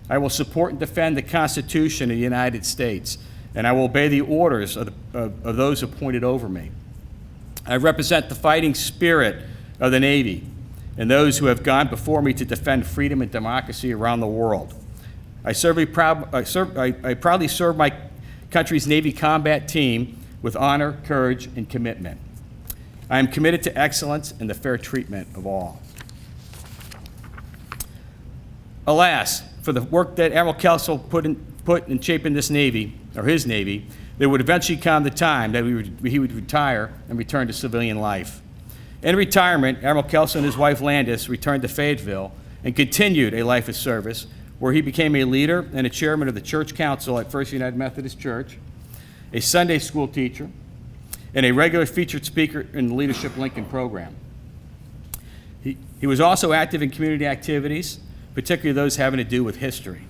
[SPEAKER 8] I will support and defend the Constitution of the United States, and I will obey the orders of those appointed over me. I represent the fighting spirit of the Navy and those who have gone before me to defend freedom and democracy around the world. I proudly serve my country's Navy combat team with honor, courage, and commitment. I am committed to excellence and the fair treatment of all." Alas, for the work that Admiral Kelso put in shaping this Navy, or his Navy, there would eventually come the time that he would retire and return to civilian life. In retirement, Admiral Kelso and his wife Landis returned to Fayetteville and continued a life of service where he became a leader and a chairman of the church council at First United Methodist Church, a Sunday school teacher, and a regular featured speaker in the Leadership Lincoln program. He was also active in community activities, particularly those having to do with history.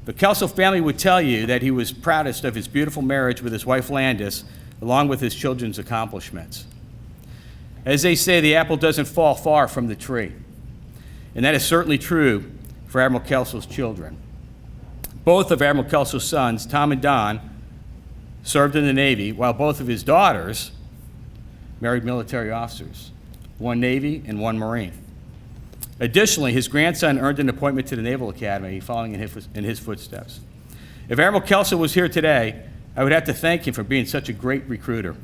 [SPEAKER 8] The Kelso family would tell you that he was proudest of his beautiful marriage with his wife Landis, along with his children's accomplishments. As they say, the apple doesn't fall far from the tree. And that is certainly true for Admiral Kelso's children. Both of Admiral Kelso's sons, Tom and Don, served in the Navy, while both of his daughters married military officers, one Navy and one Marine. Additionally, his grandson earned an appointment to the Naval Academy, following in his footsteps. If Admiral Kelso was here today, I would have to thank him for being such a great recruiter.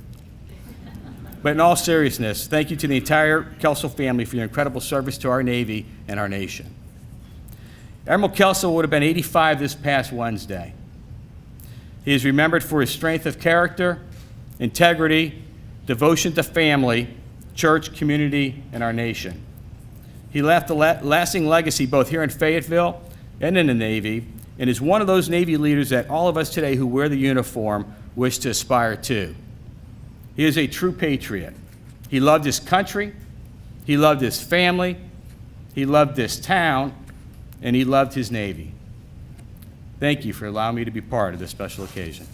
[SPEAKER 8] But in all seriousness, thank you to the entire Kelso family for your incredible service to our Navy and our nation. Admiral Kelso would have been 85 this past Wednesday. He is remembered for his strength of character, integrity, devotion to family, church, community, and our nation. He left a lasting legacy both here in Fayetteville and in the Navy, and is one of those Navy leaders that all of us today who wear the uniform wish to aspire to. He is a true patriot. He loved his country, he loved his family, he loved this town, and he loved his Navy. Thank you for allowing me to be part of this special occasion.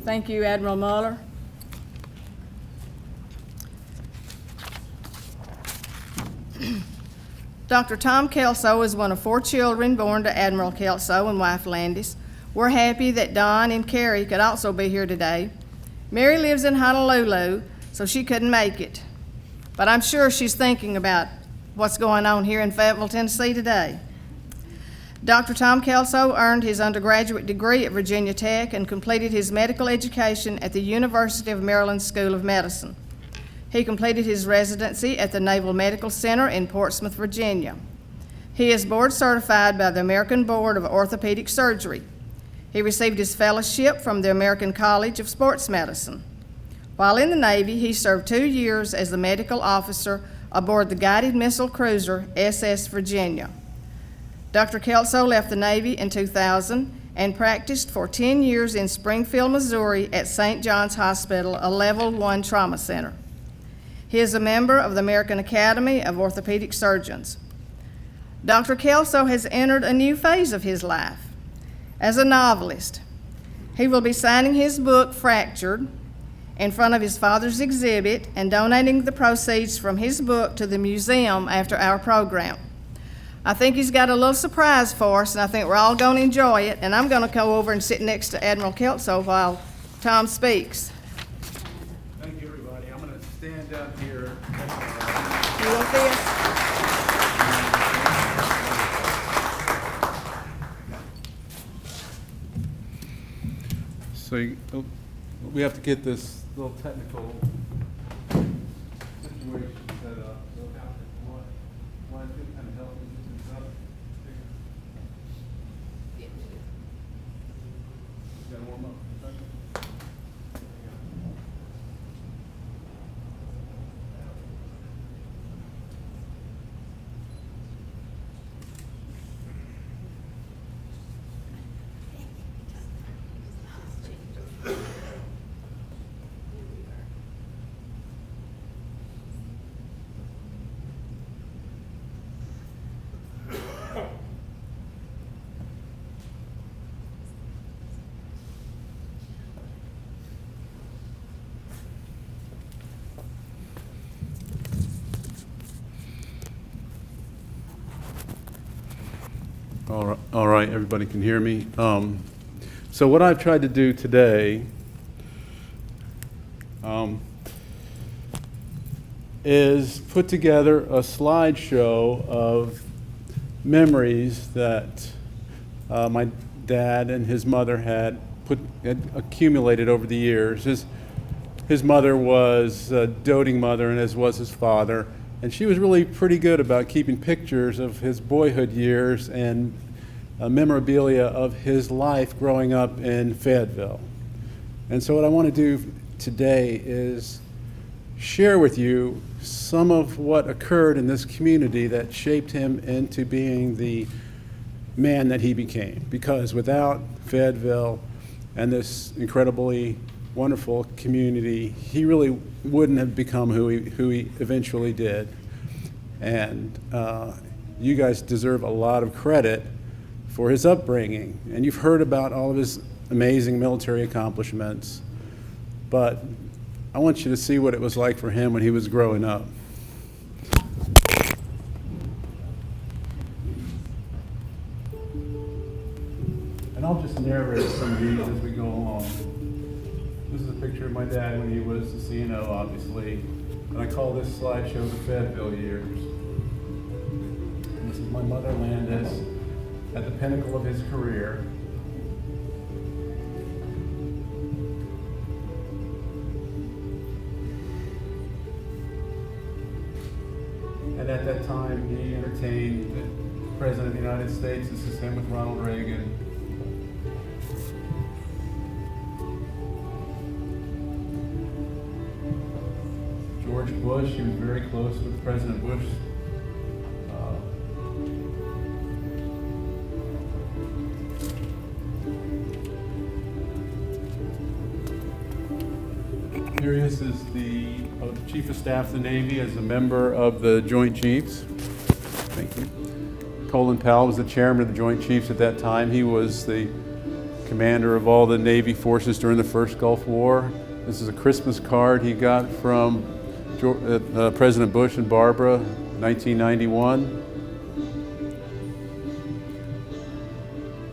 [SPEAKER 4] Thank you, Admiral Mueller. Dr. Tom Kelso is one of 4 children born to Admiral Kelso and wife Landis. We're happy that Don and Carrie could also be here today. Mary lives in Honolulu, so she couldn't make it. But I'm sure she's thinking about what's going on here in Fayetteville, Tennessee today. Dr. Tom Kelso earned his undergraduate degree at Virginia Tech and completed his medical education at the University of Maryland School of Medicine. He completed his residency at the Naval Medical Center in Portsmouth, Virginia. He is board certified by the American Board of Orthopedic Surgery. He received his fellowship from the American College of Sports Medicine. While in the Navy, he served 2 years as the medical officer aboard the guided missile cruiser SS Virginia. Dr. Kelso left the Navy in 2000 and practiced for 10 years in Springfield, Missouri at St. John's Hospital, a Level 1 trauma center. He is a member of the American Academy of Orthopedic Surgeons. Dr. Kelso has entered a new phase of his life. As a novelist, he will be signing his book, Fractured, in front of his father's exhibit and donating the proceeds from his book to the museum after our program. I think he's got a little surprise for us, and I think we're all going to enjoy it, and I'm going to go over and sit next to Admiral Kelso while Tom speaks.
[SPEAKER 9] Thank you, everybody. I'm going to stand up here.
[SPEAKER 4] You want this?
[SPEAKER 9] So we have to get this little technical situation set up. So want to kind of help me get this up? Got to warm up. All right, everybody can hear me. So what I've tried to do today is put together a slideshow of memories that my dad and his mother had accumulated over the years. His mother was a doting mother, and as was his father, and she was really pretty good about keeping pictures of his boyhood years and memorabilia of his life growing up in Fayetteville. And so what I want to do today is share with you some of what occurred in this community that shaped him into being the man that he became. Because without Fayetteville and this incredibly wonderful community, he really wouldn't have become who he eventually did. And you guys deserve a lot of credit for his upbringing. And you've heard about all of his amazing military accomplishments, but I want you to see what it was like for him when he was growing up. And I'll just narrate some of these as we go along. This is a picture of my dad when he was the CNO, obviously. And I call this slideshow the Fayetteville years. And this is my mother, Landis, at the pinnacle of his career. And at that time, he entertained the President of the United States. This is him with Ronald Reagan. George Bush, he was very close with President Bush. Here he is the Chief of Staff of the Navy as a member of the Joint Chiefs. Thank you. Colin Powell was the chairman of the Joint Chiefs at that time. He was the commander of all the Navy forces during the first Gulf War. This is a Christmas card he got from President Bush and Barbara, 1991.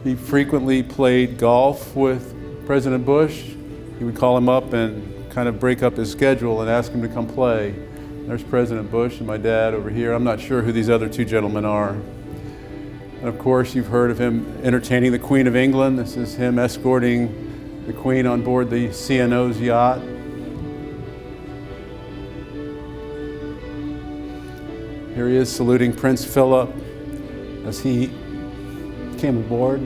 [SPEAKER 9] He frequently played golf with President Bush. He would call him up and kind of break up his schedule and ask him to come play. There's President Bush and my dad over here. I'm not sure who these other two gentlemen are. And of course, you've heard of him entertaining the Queen of England. This is him escorting the Queen on board the CNO's yacht. Here he is saluting Prince Philip as he came aboard.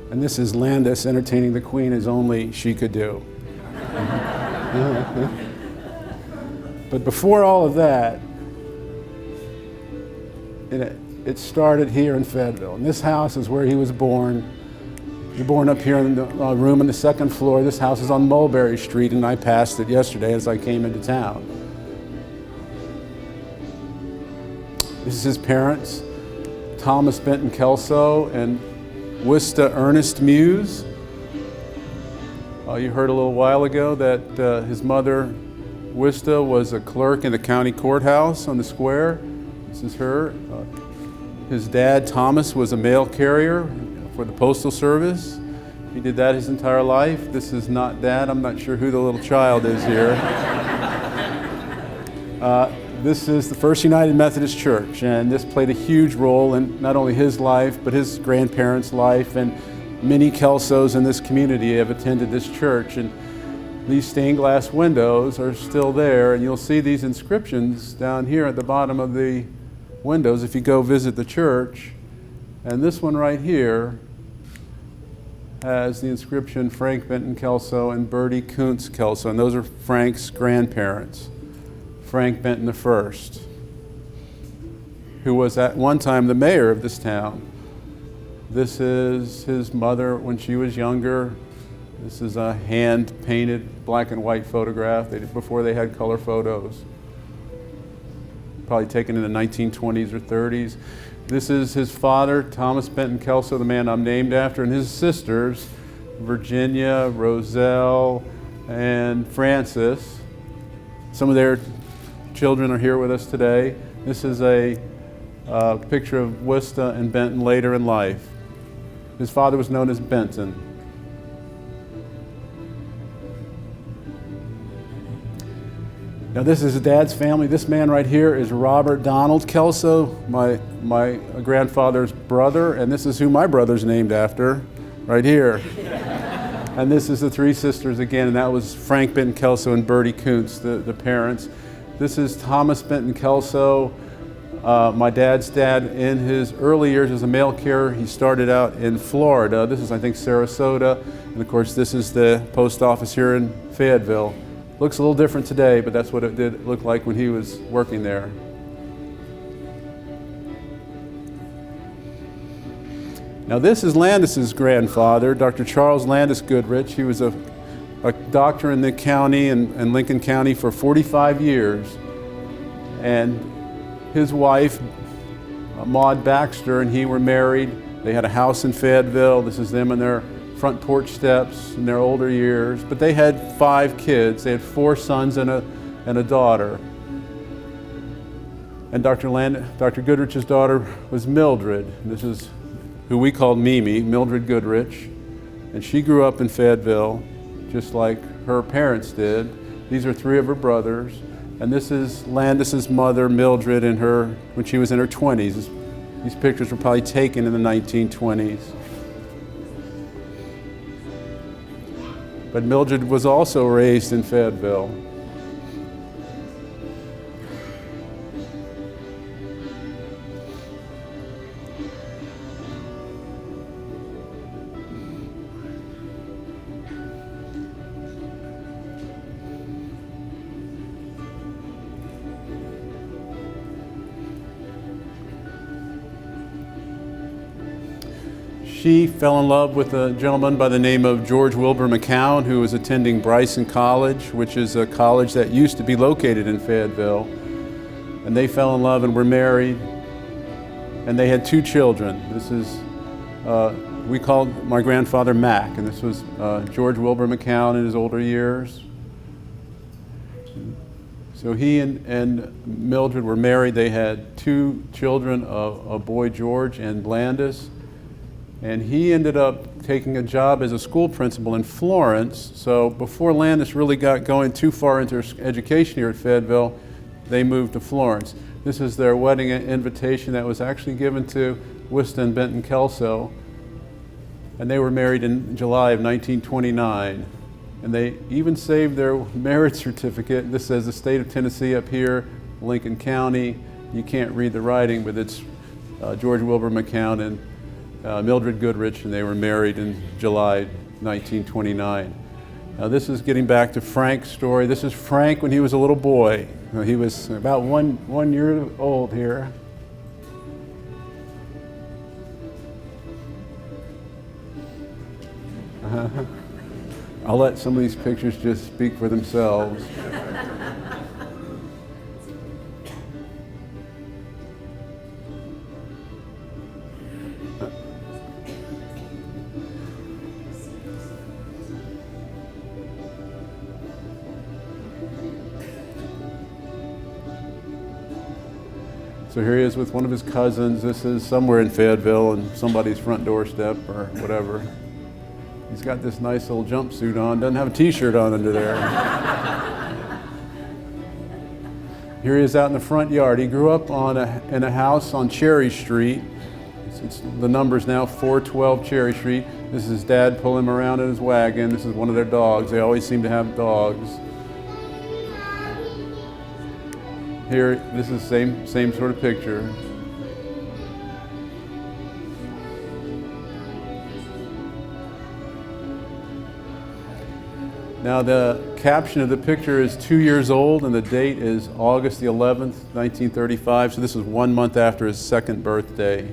[SPEAKER 9] And this is Landis entertaining the Queen as only she could do. But before all of that, it started here in Fayetteville. And this house is where he was born. He was born up here in the room on the second floor. This house is on Mulberry Street, and I passed it yesterday as I came into town. This is his parents, Thomas Benton Kelso and Wista Ernest Muse. You heard a little while ago that his mother, Wista, was a clerk in the county courthouse on the square. This is her. His dad, Thomas, was a mail carrier for the Postal Service. He did that his entire life. This is not Dad. I'm not sure who the little child is here. This is the First United Methodist Church, and this played a huge role in not only his life, but his grandparents' life, and many Kelsos in this community have attended this church. And these stained glass windows are still there, and you'll see these inscriptions down here at the bottom of the windows if you go visit the church. And this one right here has the inscription Frank Benton Kelso and Bertie Kuntz Kelso, and those are Frank's grandparents. Frank Benton I, who was at one time the mayor of this town. This is his mother when she was younger. This is a hand-painted black and white photograph before they had color photos. Probably taken in the 1920s or 30s. This is his father, Thomas Benton Kelso, the man I'm named after, and his sisters, Virginia, Roselle, and Frances. Some of their children are here with us today. This is a picture of Worcester and Benton later in life. His father was known as Benton. Now this is his dad's family. This man right here is Robert Donald Kelso, my grandfather's brother, and this is who my brother's named after, right here. And this is the three sisters again, and that was Frank Benton Kelso and Bertie Kuntz, the parents. This is Thomas Benton Kelso, my dad's dad. In his early years as a mail carrier, he started out in Florida. This is, I think, Sarasota. And of course, this is the post office here in Fayetteville. Looks a little different today, but that's what it did look like when he was working there. Now this is Landis's grandfather, Dr. Charles Landis Goodrich. He was a doctor in the county and Lincoln County for 45 years. And his wife, Maud Baxter, and he were married. They had a house in Fayetteville. This is them in their front porch steps in their older years. But they had 5 kids. They had 4 sons and a daughter. And Dr. Goodrich's daughter was Mildred. This is who we called Mimi, Mildred Goodrich. And she grew up in Fayetteville, just like her parents did. These are 3 of her brothers. And this is Landis's mother, Mildred, and her when she was in her 20s. These pictures were probably taken in the 1920s. But Mildred was also raised in Fayetteville. She fell in love with a gentleman by the name of George Wilbur McCown, who was attending Bryson College, which is a college that used to be located in Fayetteville. And they fell in love and were married, and they had 2 children. This is, we called my grandfather Mac, and this was George Wilbur McCown in his older years. So he and Mildred were married. They had 2 children, a boy, George, and Landis. And he ended up taking a job as a school principal in Florence. So before Landis really got going too far into education here at Fayetteville, they moved to Florence. This is their wedding invitation that was actually given to Worcester and Benton Kelso. And they were married in July of 1929. And they even saved their marriage certificate. This says the state of Tennessee up here, Lincoln County. You can't read the writing, but it's George Wilbur McCown and Mildred Goodrich, and they were married in July 1929. Now this is getting back to Frank's story. This is Frank when he was a little boy. He was about one year old here. I'll let some of these pictures just speak for themselves. So here he is with one of his cousins. This is somewhere in Fayetteville on somebody's front doorstep or whatever. He's got this nice little jumpsuit on, doesn't have a t-shirt on under there. Here he is out in the front yard. He grew up in a house on Cherry Street. The number's now 412 Cherry Street. This is his dad pulling him around in his wagon. This is one of their dogs. They always seem to have dogs. Here, this is the same sort of picture. Now the caption of the picture is 2 years old and the date is August the 11th, 1935. So this is 1 month after his 2nd birthday.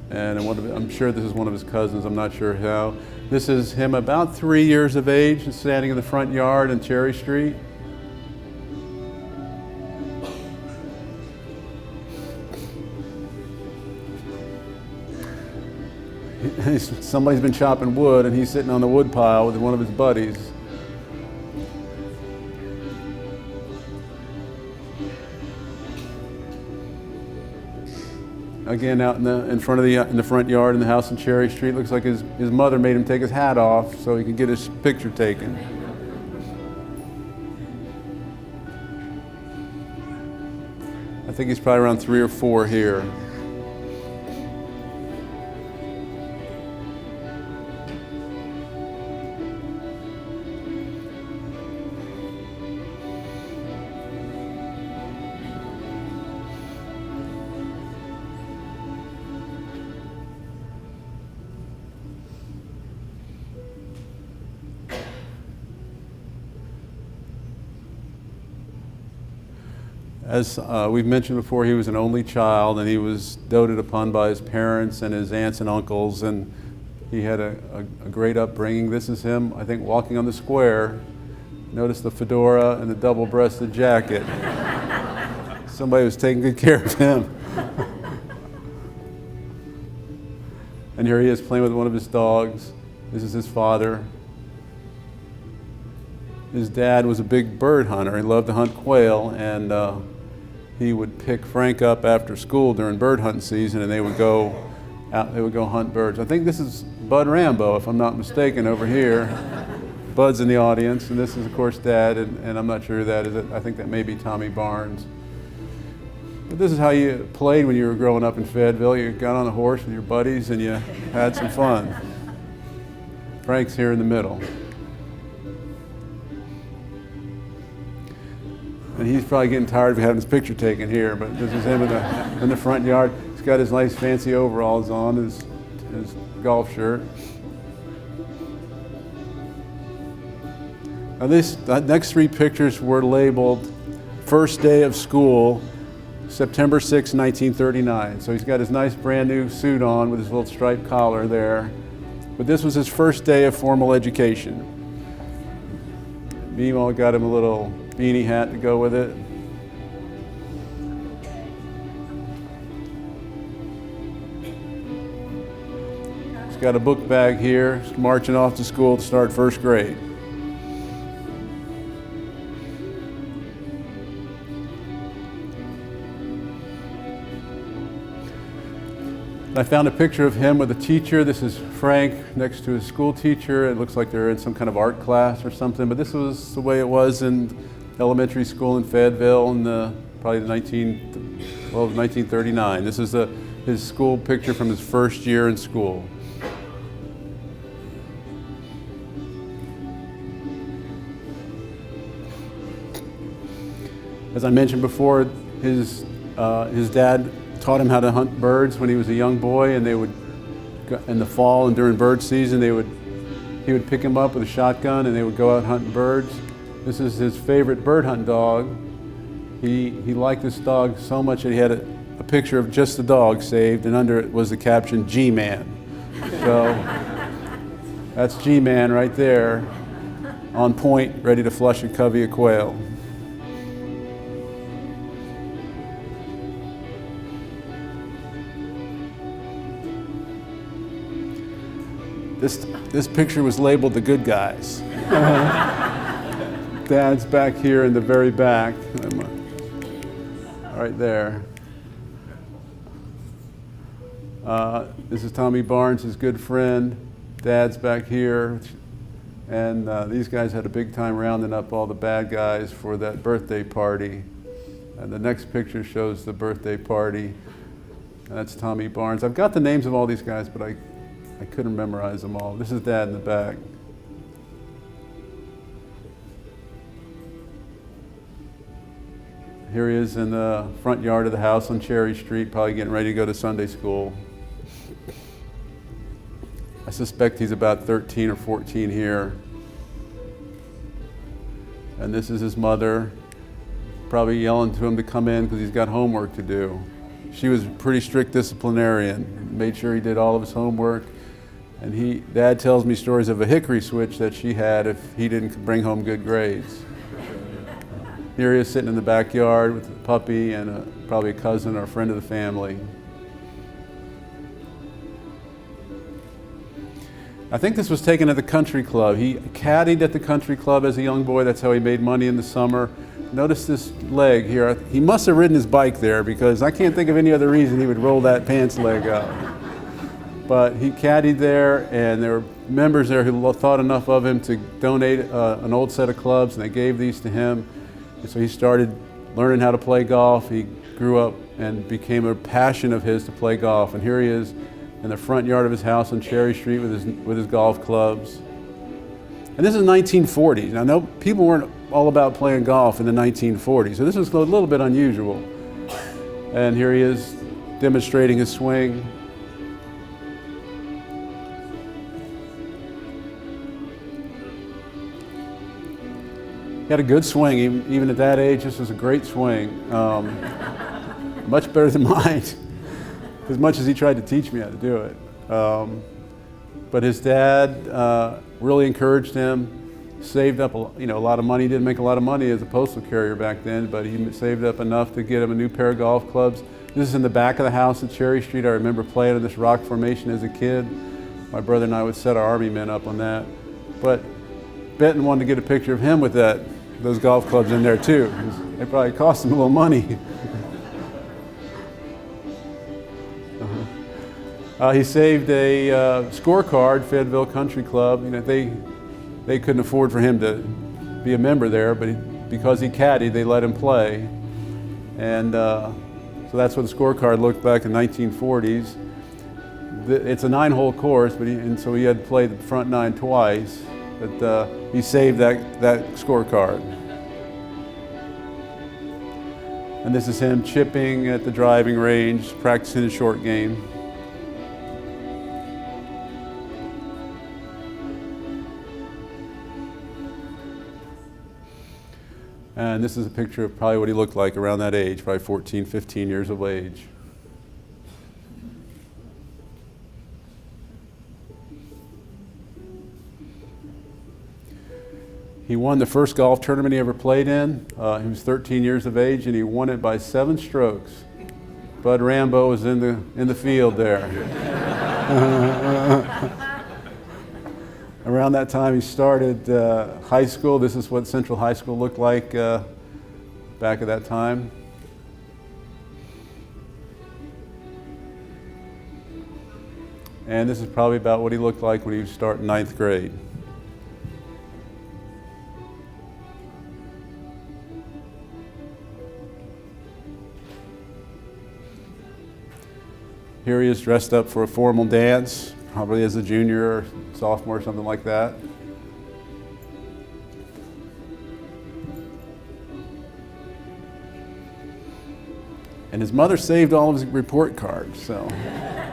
[SPEAKER 9] And I'm sure this is one of his cousins, I'm not sure how. This is him about 3 years of age and standing in the front yard on Cherry Street. Somebody's been chopping wood and he's sitting on the wood pile with one of his buddies. again out in the front yard in the house on Cherry Street. Looks like his mother made him take his hat off so he could get his picture taken. I think he's probably around 3 or 4 here. As we've mentioned before, he was an only child, and he was doted upon by his parents and his aunts and uncles, and he had a great upbringing. This is him, I think, walking on the square. Notice the fedora and the double-breasted jacket. Somebody was taking good care of him. And here he is playing with one of his dogs. This is his father. His dad was a big bird hunter. He loved to hunt quail, and he would pick Frank up after school during bird hunting season, and they would go out. They would go hunt birds. I think this is Bud Rambo, if I'm not mistaken, over here. Bud's in the audience, and this is, of course, Dad, and I'm not sure who that is. I think that may be Tommy Barnes. But this is how you played when you were growing up in Fayetteville. You got on a horse with your buddies, and you had some fun. Frank's here in the middle. And he's probably getting tired of having his picture taken here, but this is him in the front yard. He's got his nice fancy overalls on, his golf shirt. Now the next 3 pictures were labeled first day of school, September 6, 1939. So he's got his nice brand new suit on with his little striped collar there. But this was his first day of formal education. Meemaw got him a little beanie hat to go with it. He's got a book bag here. He's marching off to school to start first grade. I found a picture of him with a teacher. This is Frank next to his school teacher. It looks like they're in some kind of art class or something, but this was the way it was in elementary school in Fayetteville in probably 1939. This is his school picture from his first year in school. As I mentioned before, his dad taught him how to hunt birds when he was a young boy, and they would, in the fall and during bird season, he would pick him up with a shotgun and they would go out hunting birds. This is his favorite bird hunt dog. He liked this dog so much that he had a picture of just the dog saved, and under it was the caption, G-Man. So that's G-Man right there, on point, ready to flush a covey of quail. This picture was labeled the good guys. Dad's back here in the very back, right there. This is Tommy Barnes, his good friend. Dad's back here. And these guys had a big time rounding up all the bad guys for that birthday party. And the next picture shows the birthday party. And that's Tommy Barnes. I've got the names of all these guys, but I couldn't memorize them all. This is Dad in the back. Here he is in the front yard of the house on Cherry Street, probably getting ready to go to Sunday school. I suspect he's about 13 or 14 here. And this is his mother, probably yelling to him to come in because he's got homework to do. She was a pretty strict disciplinarian, made sure he did all of his homework. And Dad tells me stories of a hickory switch that she had if he didn't bring home good grades. Here he is sitting in the backyard with a puppy and probably a cousin or a friend of the family. I think this was taken at the country club. He caddied at the country club as a young boy. That's how he made money in the summer. notice this leg here. He must have ridden his bike there because I can't think of any other reason he would roll that pants leg up. But he caddied there, and there were members there who thought enough of him to donate an old set of clubs, and they gave these to him. And so he started learning how to play golf. He grew up and became a passion of his to play golf. And here he is in the front yard of his house on Cherry Street with his golf clubs. And this is 1940. Now, no, people weren't all about playing golf in the 1940s, so this was a little bit unusual. And here he is demonstrating his swing. He had a good swing, even at that age. This was a great swing, much better than mine, as much as he tried to teach me how to do it. But his dad really encouraged him, saved up a lot of money. He didn't make a lot of money as a postal carrier back then, but he saved up enough to get him a new pair of golf clubs. This is in the back of the house at Cherry Street. I remember playing in this rock formation as a kid. My brother and I would set our Army men up on that. But Benton wanted to get a picture of him with those golf clubs in there too. They probably cost him a little money. He saved a scorecard, Fayetteville Country Club. They couldn't afford for him to be a member there, but because he caddied, they let him play. And so that's what the scorecard looked like in the 1940s. It's a 9-hole course, and so he had to play the front 9 twice. But he saved that scorecard. And this is him chipping at the driving range, practicing a short game. And this is a picture of probably what he looked like around that age, probably 14, 15 years of age. He won the first golf tournament he ever played in. He was 13 years of age, and he won it by 7 strokes. Bud Rambo was in the field there. Around that time, he started high school. This is what Central High School looked like back at that time. And this is probably about what he looked like when he was starting 9th grade. Here he is dressed up for a formal dance, probably as a junior or sophomore or something like that. And his mother saved all of his report cards, so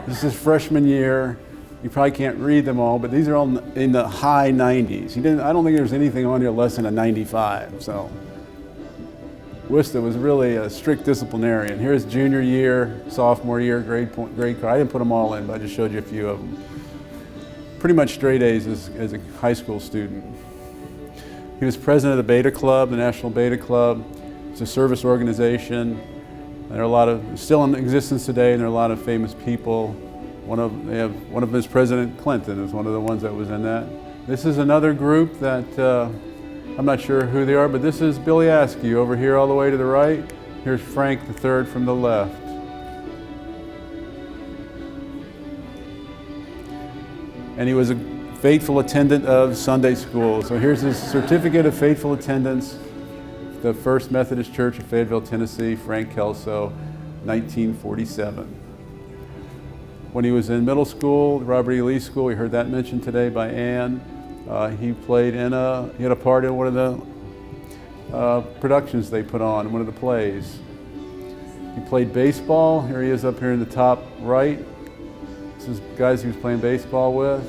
[SPEAKER 9] this is his freshman year. You probably can't read them all, but these are all in the high 90s. I don't think there's anything on here less than a 95, so. Worcester was really a strict disciplinarian. Here's junior year, sophomore year, grade card. I didn't put them all in, but I just showed you a few of them. Pretty much straight A's as a high school student. He was president of the Beta Club, the National Beta Club. It's a service organization. There are a lot of, still in existence today, and there are a lot of famous people. One of them is President Clinton, is one of the ones that was in that. This is another group that I'm not sure who they are, but this is Billy Askew over here all the way to the right. Here's Frank III from the left. And he was a faithful attendant of Sunday school. So here's his certificate of faithful attendance, the First Methodist Church of Fayetteville, Tennessee, Frank Kelso, 1947. When he was in middle school, Robert E. Lee School, we heard that mentioned today by Ann. He had a part in one of the productions they put on, one of the plays. He played baseball. Here he is up here in the top right. This is guys he was playing baseball with.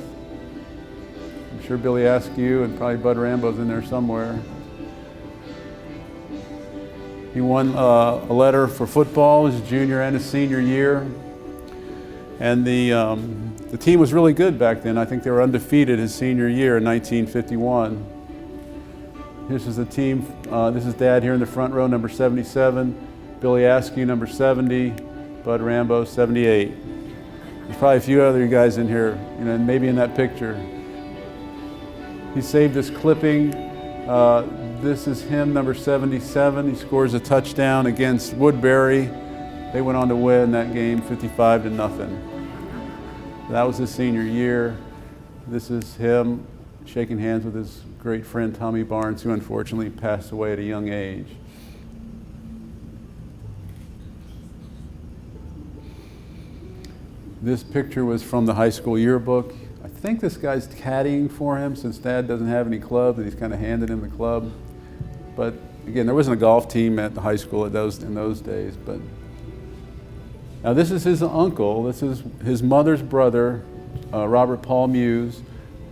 [SPEAKER 9] I'm sure Billy Askew and probably Bud Rambo's in there somewhere. He won a letter for football his junior and his senior year. And the team was really good back then. I think they were undefeated his senior year in 1951. This is the team. This is Dad here in the front row, number 77. Billy Askew, number 70. Bud Rambo, 78. There's probably a few other guys in here, maybe in that picture. He saved this clipping. This is him, number 77. He scores a touchdown against Woodbury. They went on to win that game 55-0. That was his senior year. This is him shaking hands with his great friend Tommy Barnes, who unfortunately passed away at a young age. This picture was from the high school yearbook. I think this guy's caddying for him since Dad doesn't have any clubs, and he's kind of handed him the club. But again, there wasn't a golf team at the high school in those days. But now this is his uncle. This is his mother's brother, Robert Paul Muse,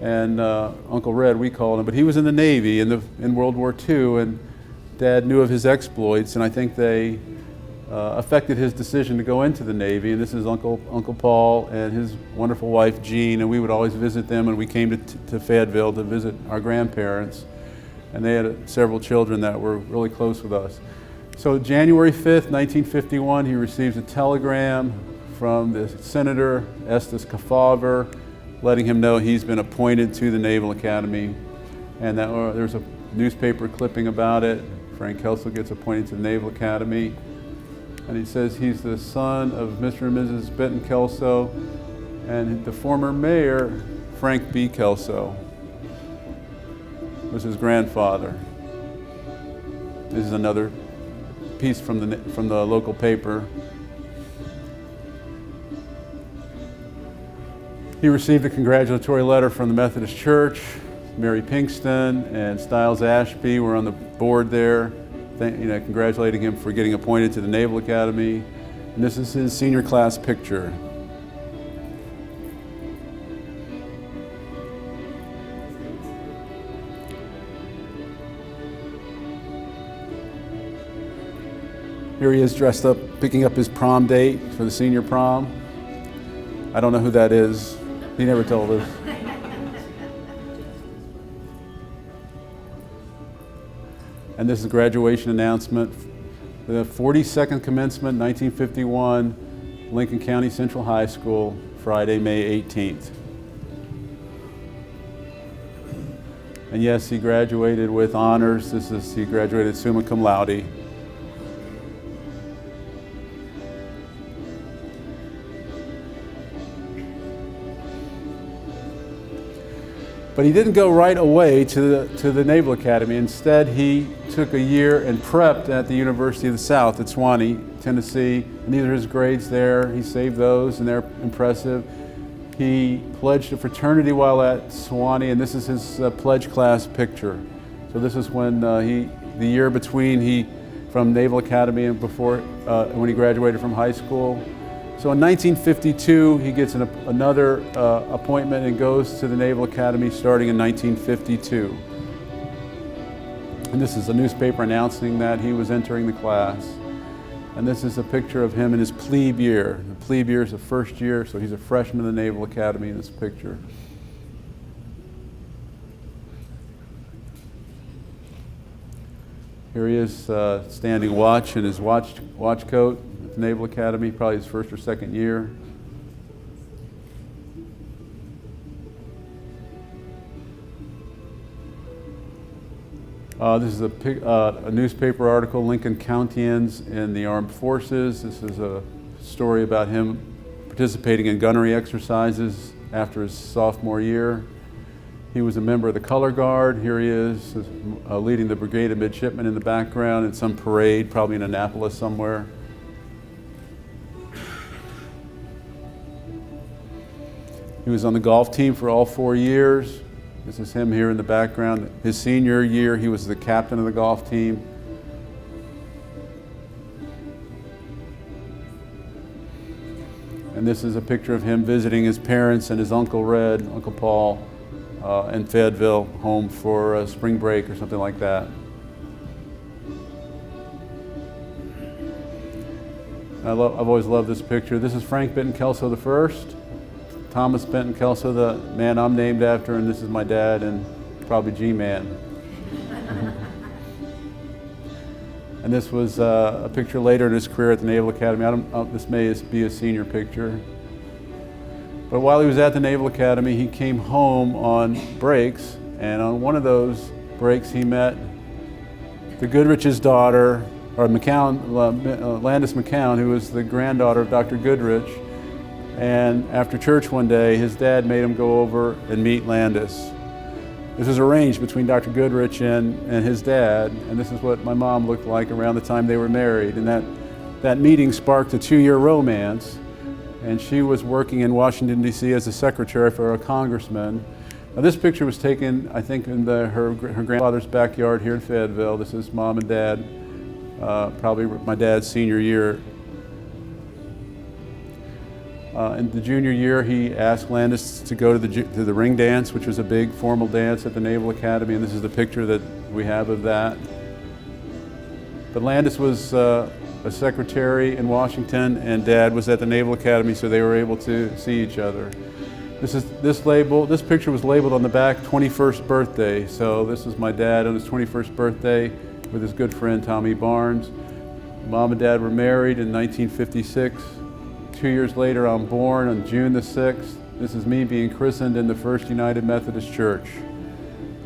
[SPEAKER 9] and Uncle Red, we called him. But he was in the Navy in World War II, and Dad knew of his exploits, and I think they affected his decision to go into the Navy. And this is Uncle Paul and his wonderful wife Jean, and we would always visit them, and we came to Fayetteville to visit our grandparents, and they had several children that were really close with us. So January 5th, 1951, he receives a telegram from the Senator Estes Kefauver letting him know he's been appointed to the Naval Academy, and that there's a newspaper clipping about it. Frank Kelso gets appointed to the Naval Academy. And he says he's the son of Mr. and Mrs. Benton Kelso and the former mayor, Frank B. Kelso, was his grandfather. This is another piece from the local paper. He received a congratulatory letter from the Methodist Church. Mary Pinkston and Stiles Ashby were on the board there, congratulating him for getting appointed to the Naval Academy. And this is his senior class picture. Here he is dressed up, picking up his prom date for the senior prom. I don't know who that is. He never told us. And this is a graduation announcement. The 42nd commencement, 1951, Lincoln County Central High School, Friday, May 18th. And yes, he graduated with honors. He graduated summa cum laude. But he didn't go right away to the Naval Academy. Instead, he took a year and prepped at the University of the South at Sewanee, Tennessee. And these are his grades there. He saved those, and they're impressive. He pledged a fraternity while at Sewanee, and this is his pledge class picture. So this is when the year between from Naval Academy and before when he graduated from high school. So in 1952, he gets another appointment and goes to the Naval Academy starting in 1952. And this is a newspaper announcing that he was entering the class. And this is a picture of him in his plebe year. The plebe year is the first year, so he's a freshman in the Naval Academy in this picture. Here he is standing watch in his watch coat at the Naval Academy, probably his first or second year. This is a newspaper article, Lincoln Countians in the Armed Forces. This is a story about him participating in gunnery exercises after his sophomore year. He was a member of the Color Guard. Here he is leading the Brigade of Midshipmen in the background in some parade, probably in Annapolis somewhere. He was on the golf team for all 4 years. This is him here in the background. His senior year, he was the captain of the golf team. And this is a picture of him visiting his parents and his Uncle Red, Uncle Paul, in Fayetteville, home for spring break or something like that. I've always loved this picture. This is Frank Benton Kelso I. Thomas Benton Kelso, the man I'm named after, and this is my dad and probably G-Man. And this was a picture later in his career at the Naval Academy. This may be a senior picture. But while he was at the Naval Academy, he came home on breaks, and on one of those breaks he met the Goodrich's daughter, or Landis McCown, who was the granddaughter of Dr. Goodrich. And after church one day, his dad made him go over and meet Landis. This was arranged between Dr. Goodrich and his dad, and this is what my mom looked like around the time they were married. And that meeting sparked a 2-year romance, and she was working in Washington, D.C. as a secretary for a congressman. Now, this picture was taken, I think, in her grandfather's backyard here in Fayetteville. This is mom and dad, probably my dad's senior year. In the junior year, he asked Landis to go to the ring dance, which was a big formal dance at the Naval Academy, and this is the picture that we have of that. But Landis was a secretary in Washington, and Dad was at the Naval Academy, so they were able to see each other. This picture was labeled on the back, 21st birthday. So this is my dad on his 21st birthday with his good friend Tommy Barnes. Mom and Dad were married in 1956. 2 years later, I'm born on June the 6th. This is me being christened in the First United Methodist Church,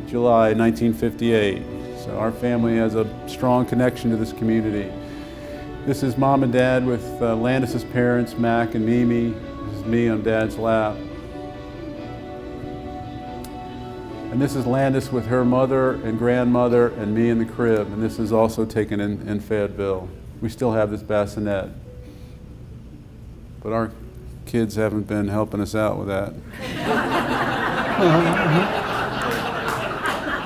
[SPEAKER 9] July 1958. So our family has a strong connection to this community. This is Mom and Dad with Landis's parents, Mac and Mimi. This is me on Dad's lap. And this is Landis with her mother and grandmother and me in the crib. And this is also taken in Fayetteville. We still have this bassinet. But our kids haven't been helping us out with that.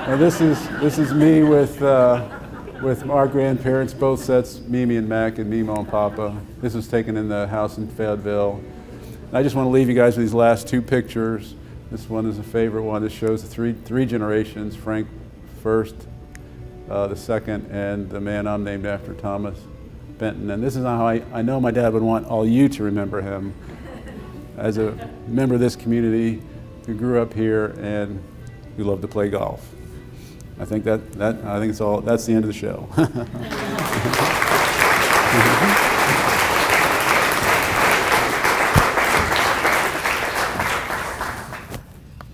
[SPEAKER 9] And this is me with our grandparents, both sets, Mimi and Mac and Mimo and Papa. This was taken in the house in Fayetteville. I just want to leave you guys with these last 2 pictures. This one is a favorite one. This shows the three generations, Frank first, the second, and the man I'm named after, Thomas Benton. And this is how I know my dad would want all you to remember him as a member of this community who grew up here and who loved to play golf. I think that's the end of the show.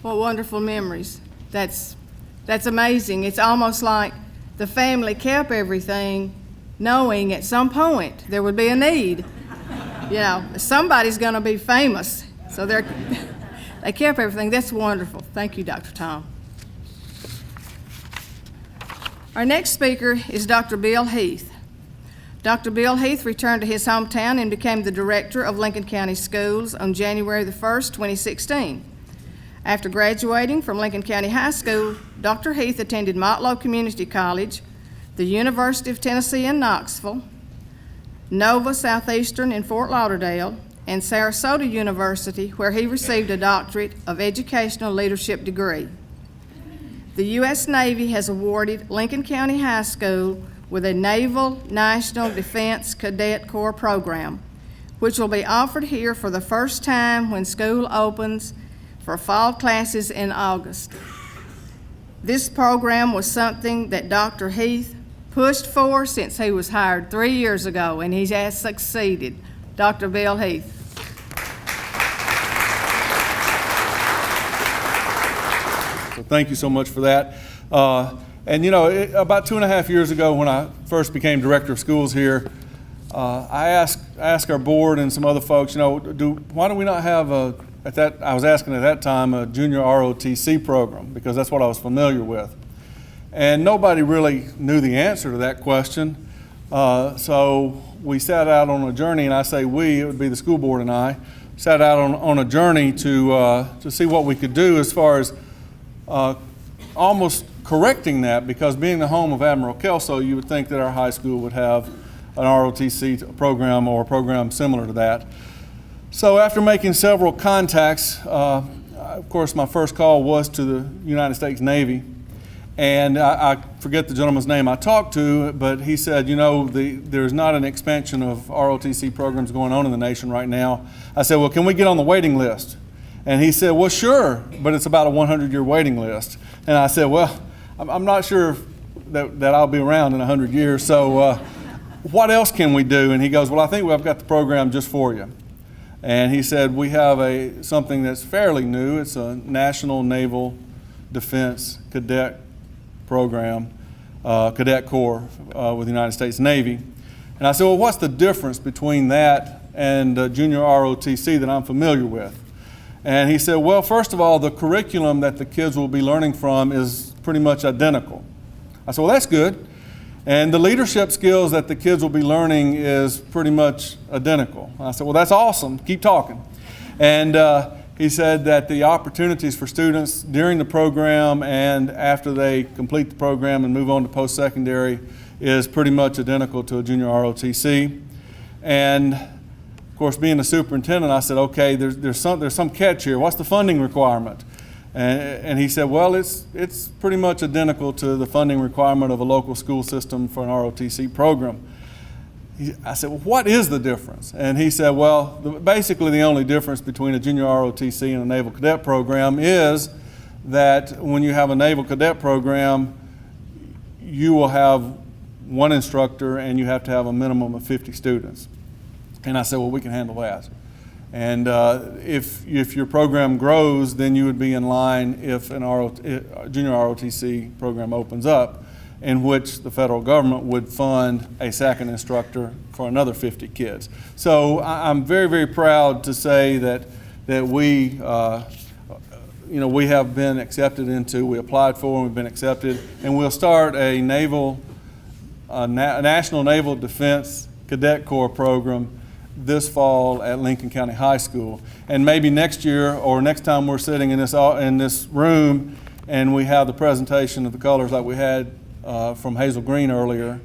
[SPEAKER 4] What wonderful memories. That's amazing. It's almost like the family kept everything knowing at some point there would be a need. You know, somebody's going to be famous. So they kept everything. That's wonderful. Thank you, Dr. Tom. Our next speaker is Dr. Bill Heath. Dr. Bill Heath returned to his hometown and became the director of Lincoln County Schools on January the 1st, 2016. After graduating from Lincoln County High School, Dr. Heath attended Motlow Community College, the University of Tennessee in Knoxville, Nova Southeastern in Fort Lauderdale, and Sarasota University, where he received a doctorate of educational leadership degree. The U.S. Navy has awarded Lincoln County High School with a Naval National Defense Cadet Corps program, which will be offered here for the first time when school opens for fall classes in August. This program was something that Dr. Heath pushed for since he was hired 3 years ago, and he has succeeded. Dr. Bill Heath.
[SPEAKER 1] So thank you so much for that. And you know, about 2.5 years ago when I first became director of schools here, I asked our board and some other folks, you know, why do we not have I was asking at that time a junior ROTC program, because that's what I was familiar with. And nobody really knew the answer to that question. So we set out on a journey, and I say we, it would be the school board and I, set out on a journey to see what we could do as far as almost correcting that, because being the home of Admiral Kelso, you would think that our high school would have an ROTC program or a program similar to that. So after making several contacts, of course my first call was to the United States Navy, and I forget the gentleman's name I talked to, but he said, you know, there's not an expansion of ROTC programs going on in the nation right now. I said, well, can we get on the waiting list? And he said, well, sure, but it's about a 100-year waiting list. And I said, well, I'm not sure that I'll be around in 100 years, so what else can we do? And he goes, well, I think we've got the program just for you. And he said, we have something that's fairly new. It's a National Naval Defense Cadet program. Cadet Corps with the United States Navy. And I said, well, what's the difference between that and junior ROTC that I'm familiar with? And he said, well, first of all, the curriculum that the kids will be learning from is pretty much identical. I said, well, that's good. And the leadership skills that the kids will be learning is pretty much identical. I said, well, that's awesome. Keep talking. And he said that the opportunities for students during the program and after they complete the program and move on to post-secondary is pretty much identical to a junior ROTC. And of course, being the superintendent, I said, okay, there's some catch here. What's the funding requirement? And he said, well, it's pretty much identical to the funding requirement of a local school system for an ROTC program. I said, well, what is the difference? And he said, well, basically the only difference between a junior ROTC and a naval cadet program is that when you have a naval cadet program, you will have one instructor and you have to have a minimum of 50 students. And I said, well, we can handle that. And if your program grows, then you would be in line if a junior ROTC program opens up, in which the federal government would fund a second instructor for another 50 kids. So I'm very, very proud to say that we, we have been accepted into, we applied for and we've been accepted, and we'll start a National Naval Defense Cadet Corps program this fall at Lincoln County High School. And maybe next year or next time we're sitting in this room and we have the presentation of the colors like we had from Hazel Green earlier,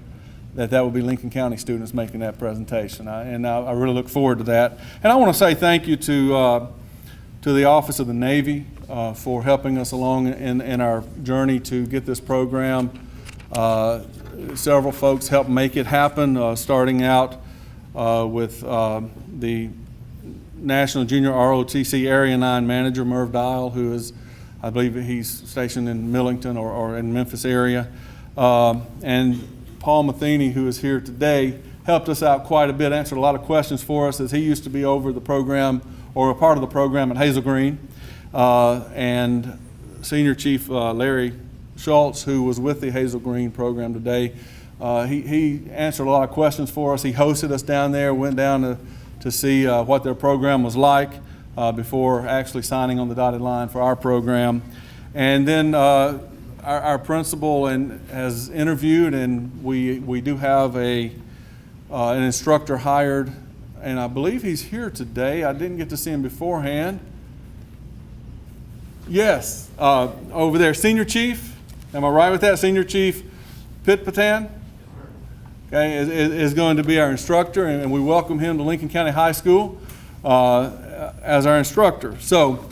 [SPEAKER 1] that will be Lincoln County students making that presentation. I really look forward to that. And I want to say thank you to the Office of the Navy for helping us along in our journey to get this program. Several folks helped make it happen, starting out with the National Junior ROTC Area 9 Manager, Merv Dial, who is, I believe he's stationed in Millington or in Memphis area. And Paul Matheny, who is here today, helped us out quite a bit, answered a lot of questions for us, as he used to be over the program or a part of the program at Hazel Green. And Senior Chief Larry Schultz, who was with the Hazel Green program today, he answered a lot of questions for us. He hosted us down there, went down to see what their program was like before actually signing on the dotted line for our program. And then our principal has interviewed, and we do have an instructor hired, and I believe he's here today. I didn't get to see him beforehand. Yes, over there, Senior Chief. Am I right with that? Senior Chief Pitt Patan? Okay, is going to be our instructor, and we welcome him to Lincoln County High School as our instructor. So,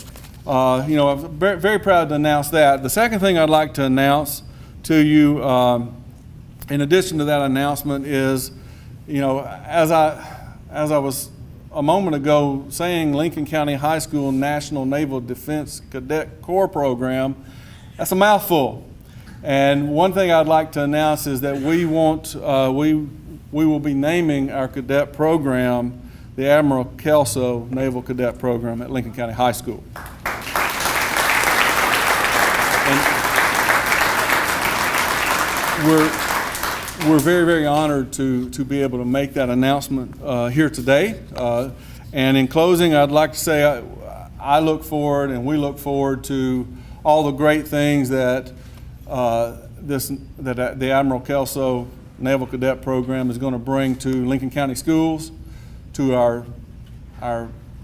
[SPEAKER 1] I'm very, very proud to announce that. The second thing I'd like to announce to you, in addition to that announcement, is, as I was a moment ago saying Lincoln County High School National Naval Defense Cadet Corps program, that's a mouthful. And one thing I'd like to announce is that we will be naming our cadet program the Admiral Kelso Naval Cadet Program at Lincoln County High School. And we're very, very honored to be able to make that announcement here today. And in closing, I'd like to say I look forward and we look forward to all the great things that the Admiral Kelso Naval Cadet Program is going to bring to Lincoln County schools, to our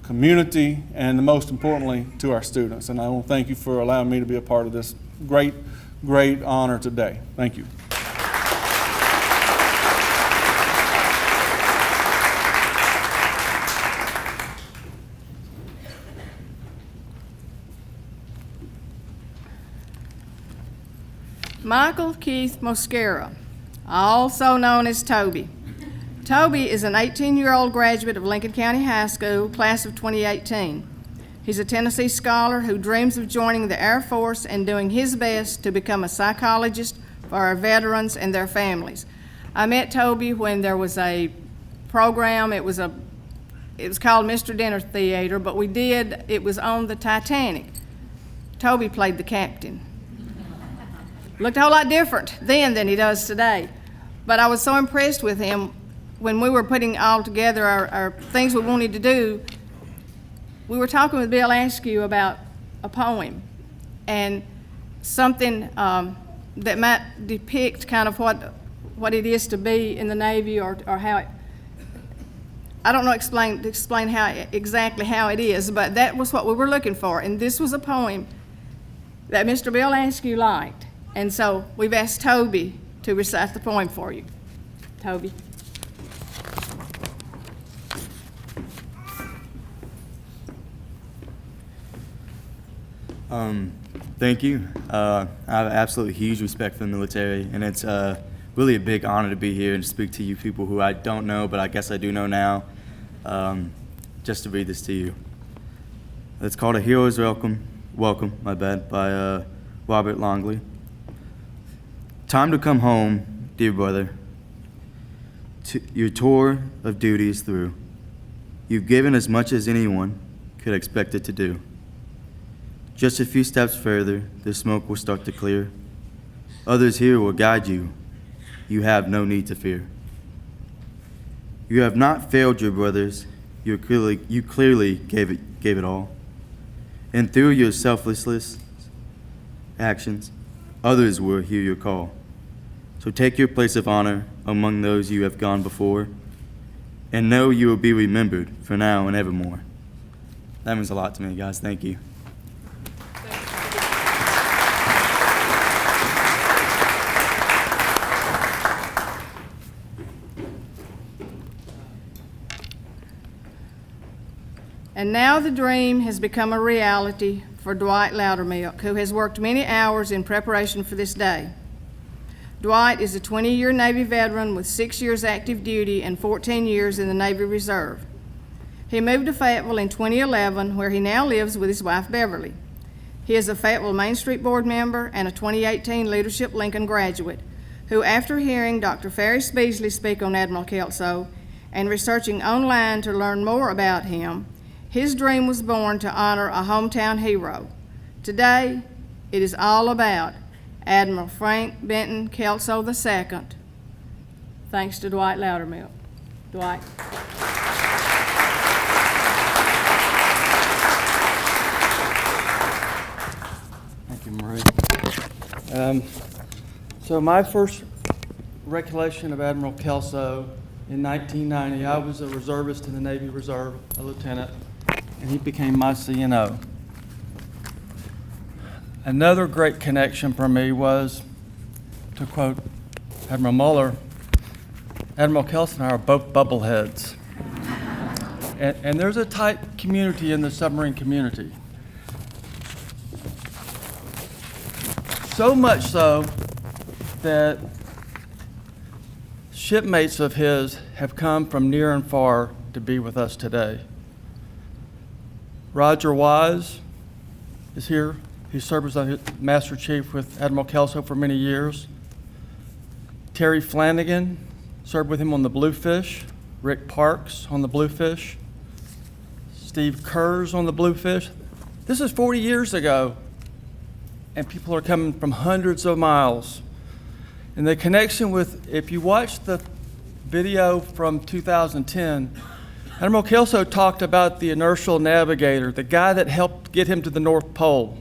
[SPEAKER 1] community, and most importantly, to our students. And I want to thank you for allowing me to be a part of this great, great honor today. Thank you.
[SPEAKER 4] Michael Keith Mosquera, also known as Toby. Toby is an 18-year-old graduate of Lincoln County High School, class of 2018. He's a Tennessee scholar who dreams of joining the Air Force and doing his best to become a psychologist for our veterans and their families. I met Toby when there was a program. It was called Mr. Dinner Theater, but it was on the Titanic. Toby played the captain. looked a whole lot different then than he does today. But I was so impressed with him when we were putting all together our things we wanted to do. We were talking with Bill Askew about a poem and something that might depict kind of what it is to be in the Navy, or how it, I don't know explain how exactly how it is, but that was what we were looking for. And this was a poem that Mr. Bill Askew liked. And so we've asked Toby to recite the poem for you. Toby.
[SPEAKER 10] Thank you. I have absolutely huge respect for the military, and it's really a big honor to be here and speak to you people who I don't know, but I guess I do know now, just to read this to you. It's called A Hero's Welcome, by Robert Longley. Time to come home, dear brother. Your tour of duty is through. You've given as much as anyone could expect it to do. Just a few steps further, the smoke will start to clear. Others here will guide you. You have no need to fear. You have not failed your brothers. You clearly gave it all. And through your selfless actions, others will hear your call. So take your place of honor among those you have gone before, and know you will be remembered for now and evermore. That means a lot to me, guys. Thank you.
[SPEAKER 4] And now the dream has become a reality for Dwight Loudermilk, who has worked many hours in preparation for this day. Dwight is a 20-year Navy veteran with 6 years active duty and 14 years in the Navy Reserve. He moved to Fayetteville in 2011, where he now lives with his wife, Beverly. He is a Fayetteville Main Street Board member and a 2018 Leadership Lincoln graduate, who, after hearing Dr. Ferris Beasley speak on Admiral Kelso and researching online to learn more about him, his dream was born to honor a hometown hero. Today, it is all about Admiral Frank Benton Kelso II, thanks to Dwight Loudermilk. Dwight.
[SPEAKER 1] Thank you, Marie. So my first recollection of Admiral Kelso, in 1990, I was a reservist in the Navy Reserve, a lieutenant, and he became my CNO. Another great connection for me was, to quote Admiral Mueller, Admiral Kelso and I are both bubbleheads. And there's a tight community in the submarine community. So much so that shipmates of his have come from near and far to be with us today. Roger Wise is here. He served as a Master Chief with Admiral Kelso for many years. Terry Flanagan served with him on the Bluefish. Rick Parks on the Bluefish. Steve Kurz on the Bluefish. This is 40 years ago, and people are coming from hundreds of miles. And the connection with, if you watch the video from 2010, Admiral Kelso talked about the inertial navigator, the guy that helped get him to the North Pole.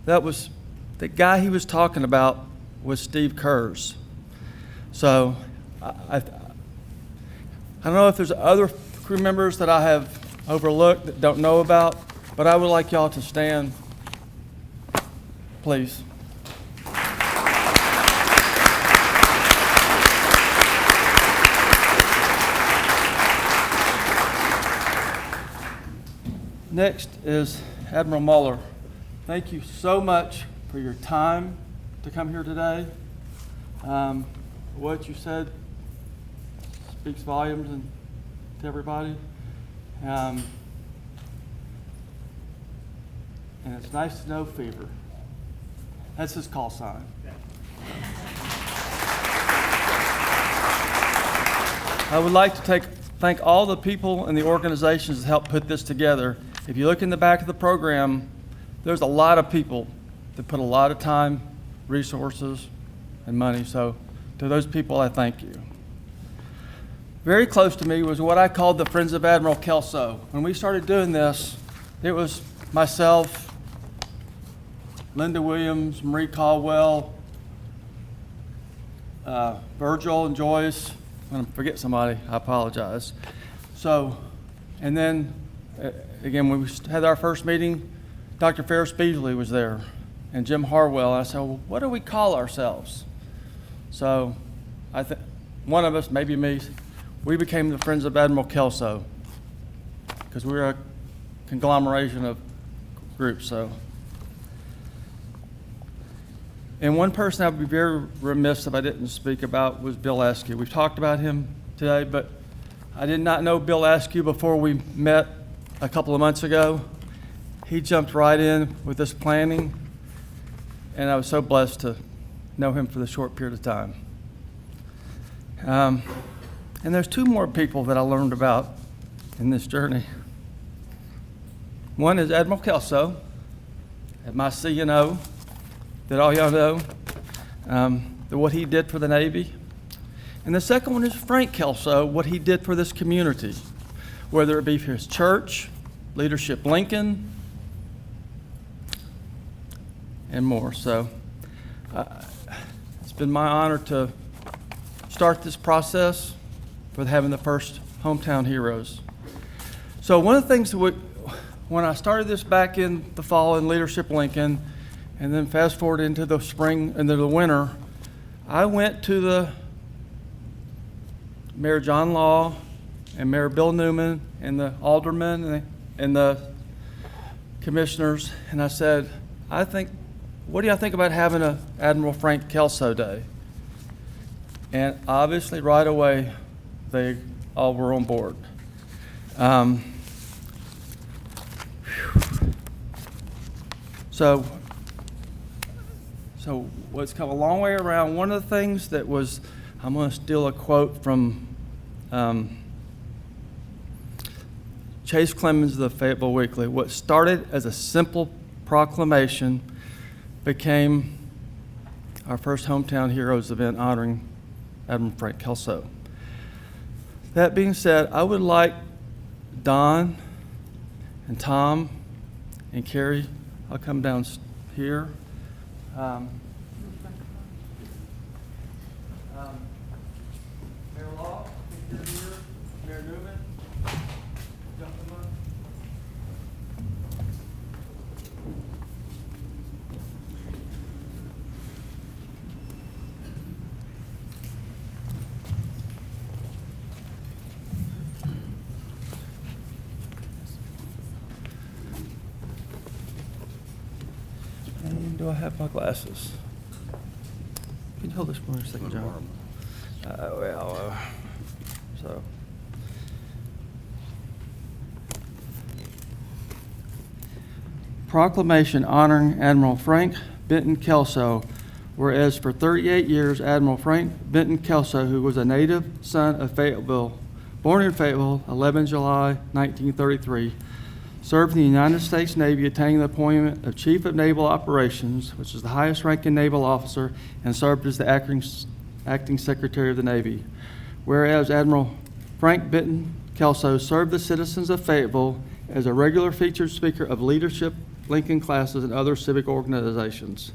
[SPEAKER 1] That was, the guy he was talking about was Steve Kurz. So I don't know if there's other crew members that I have overlooked that don't know about, but I would like y'all to stand, please. Next is Admiral Mueller. Thank you so much for your time to come here today. What you said speaks volumes to everybody. And it's nice to know Fever. That's his call sign. I would like to thank all the people and the organizations that helped put this together. If you look in the back of the program, there's a lot of people that put a lot of time, resources, and money. So to those people, I thank you. Very close to me was what I called the Friends of Admiral Kelso. When we started doing this, it was myself, Linda Williams, Marie Caldwell, Virgil and Joyce. When I forget somebody, I apologize. So, and then, again, when we had our first meeting, Dr. Ferris Beasley was there, and Jim Harwell. I said, well, what do we call ourselves? So, I think one of us, maybe me, we became the Friends of Admiral Kelso, because we were a conglomeration of groups. So, and one person I would be very remiss if I didn't speak about was Bill Askew. We've talked about him today, but I did not know Bill Askew before we met a couple of months ago. He jumped right in with this planning, and I was so blessed to know him for the short period of time. And there's two more people that I learned about in this journey. One is Admiral Kelso, at my CNO, that all y'all know, what he did for the Navy. And the second one is Frank Kelso, what he did for this community, whether it be for his church, Leadership Lincoln, and more. So it's been my honor to start this process with having the first Hometown Heroes. So one of the things that when I started this back in the fall in Leadership Lincoln, and then fast forward into the spring, into the winter, I went to the Mayor John Law and Mayor Bill Newman and the aldermen and the commissioners, and I said, what do y'all think about having a Admiral Frank Kelso Day? And obviously right away, they all were on board. So what's come a long way around, one of the things that was, I'm going to steal a quote from Chase Clemens of the Fayetteville Weekly. What started as a simple proclamation became our first Hometown Heroes event honoring Admiral Frank Kelso. That being said, I would like Don and Tom and Carrie, I'll come down here. Mayor Law, you're here. Mayor Newman, jump them up. And do I have my glasses? Can you hold this for a second, John? So. Proclamation honoring Admiral Frank Benton Kelso, whereas for 38 years, Admiral Frank Benton Kelso, who was a native son of Fayetteville, born in Fayetteville, 11 July 1933, served in the United States Navy, attaining the appointment of Chief of Naval Operations, which is the highest ranking naval officer, and served as the acting Secretary of the Navy. Whereas Admiral Frank Benton Kelso served the citizens of Fayetteville as a regular featured speaker of Leadership Lincoln classes and other civic organizations.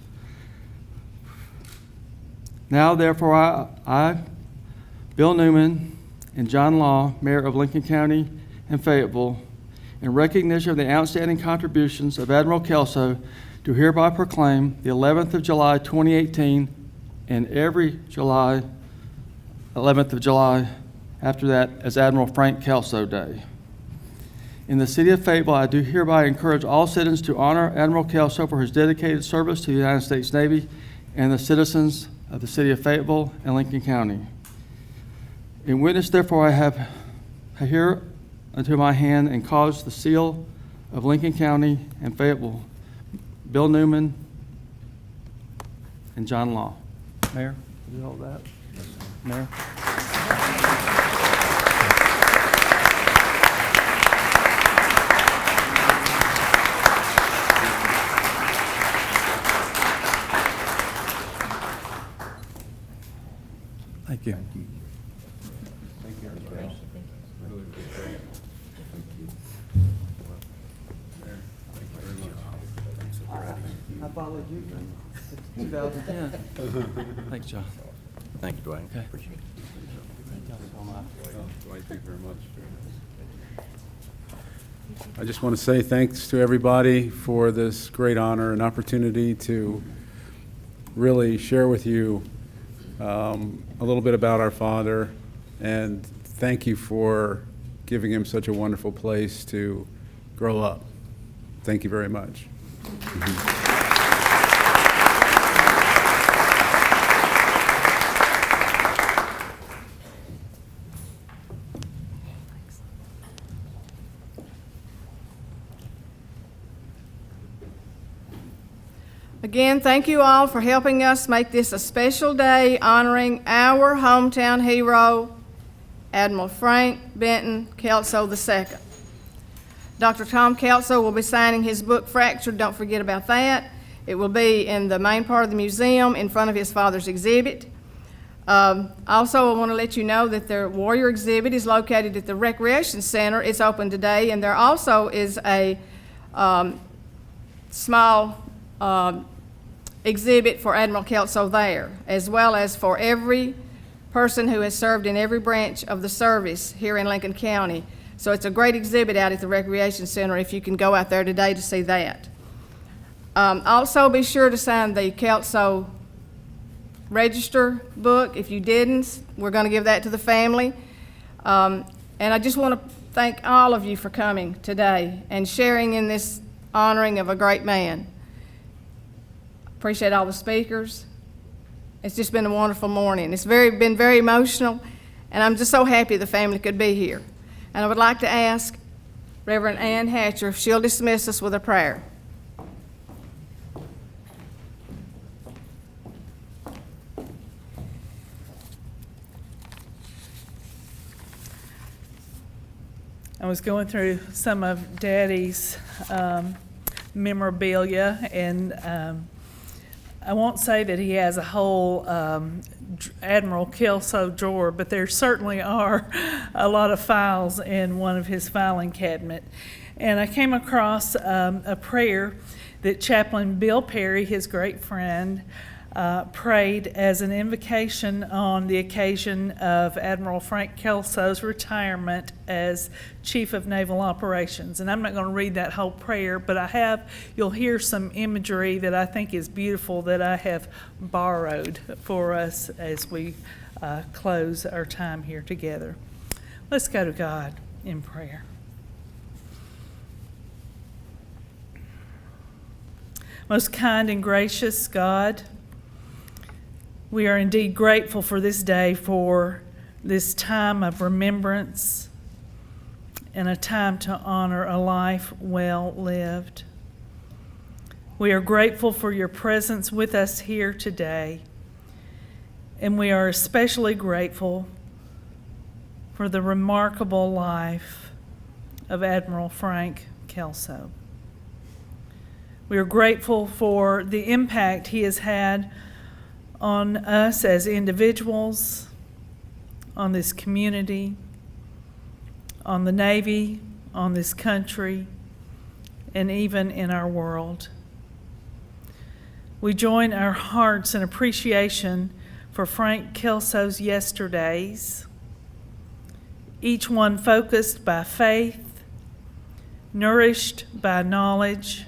[SPEAKER 1] Now, therefore, I, Bill Newman, and John Law, Mayor of Lincoln County and Fayetteville, in recognition of the outstanding contributions of Admiral Kelso, do hereby proclaim the 11th of July 2018 and every 11th of July after that as Admiral Frank Kelso Day. In the city of Fayetteville, I do hereby encourage all citizens to honor Admiral Kelso for his dedicated service to the United States Navy and the citizens of the city of Fayetteville and Lincoln County. In witness, therefore, I have here unto my hand and caused the seal of Lincoln County and Fayetteville, Bill Newman and John Law. Mayor, will you hold that? Mayor. I followed you in 2010. Thanks, John.
[SPEAKER 11] Thank you, Dwayne.
[SPEAKER 1] Okay.
[SPEAKER 11] Appreciate it.
[SPEAKER 9] Thank you very much. I just want to say thanks to everybody for this great honor and opportunity to really share with you a little bit about our father, and thank you for giving him such a wonderful place to grow up. Thank you very much.
[SPEAKER 4] Again, thank you all for helping us make this a special day honoring our hometown hero, Admiral Frank Benton Kelso II. Dr. Tom Kelso will be signing his book, Fractured. Don't forget about that. It will be in the main part of the museum in front of his father's exhibit. Also, I want to let you know that their Warrior exhibit is located at the Recreation Center. It's open today, and there also is a small exhibit for Admiral Kelso there, as well as for every person who has served in every branch of the service here in Lincoln County. So it's a great exhibit out at the Recreation Center if you can go out there today to see that. Also, be sure to sign the Kelso Register book. If you didn't, we're going to give that to the family. And I just want to thank all of you for coming today and sharing in this honoring of a great man. Appreciate all the speakers. It's just been a wonderful morning. It's been very emotional, and I'm just so happy the family could be here. And I would like to ask Reverend Ann Hatcher if she'll dismiss us with a prayer.
[SPEAKER 5] I was going through some of Daddy's memorabilia, and I won't say that he has a whole Admiral Kelso drawer, but there certainly are a lot of files in one of his filing cabinet. And I came across a prayer that Chaplain Bill Perry, his great friend, prayed as an invocation on the occasion of Admiral Frank Kelso's retirement as Chief of Naval Operations. And I'm not going to read that whole prayer, but you'll hear some imagery that I think is beautiful that I have borrowed for us as we close our time here together. Let's go to God in prayer. Most kind and gracious God, we are indeed grateful for this day, for this time of remembrance and a time to honor a life well lived. We are grateful for your presence with us here today, and we are especially grateful for the remarkable life of Admiral Frank Kelso. We are grateful for the impact he has had on us as individuals, on this community, on the Navy, on this country, and even in our world. We join our hearts in appreciation for Frank Kelso's yesterdays, each one focused by faith, nourished by knowledge,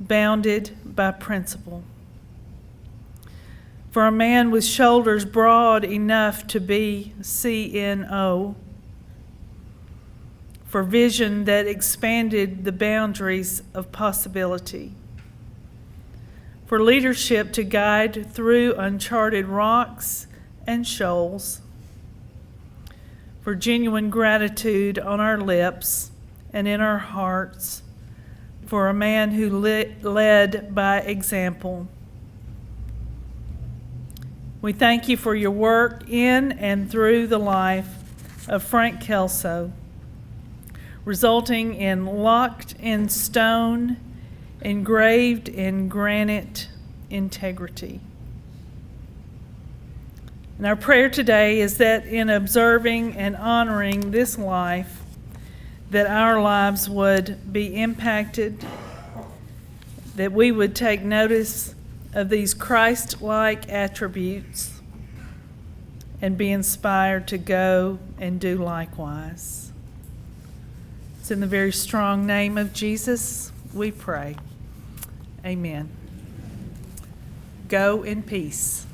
[SPEAKER 5] bounded by principle. For a man with shoulders broad enough to be CNO, for vision that expanded the boundaries of possibility, for leadership to guide through uncharted rocks and shoals, for genuine gratitude on our lips and in our hearts, for a man who led by example. We thank you for your work in and through the life of Frank Kelso, resulting in locked in stone, engraved in granite integrity. And our prayer today is that in observing and honoring this life, that our lives would be impacted, that we would take notice of these Christ-like attributes and be inspired to go and do likewise. It's in the very strong name of Jesus we pray. Amen. Go in peace.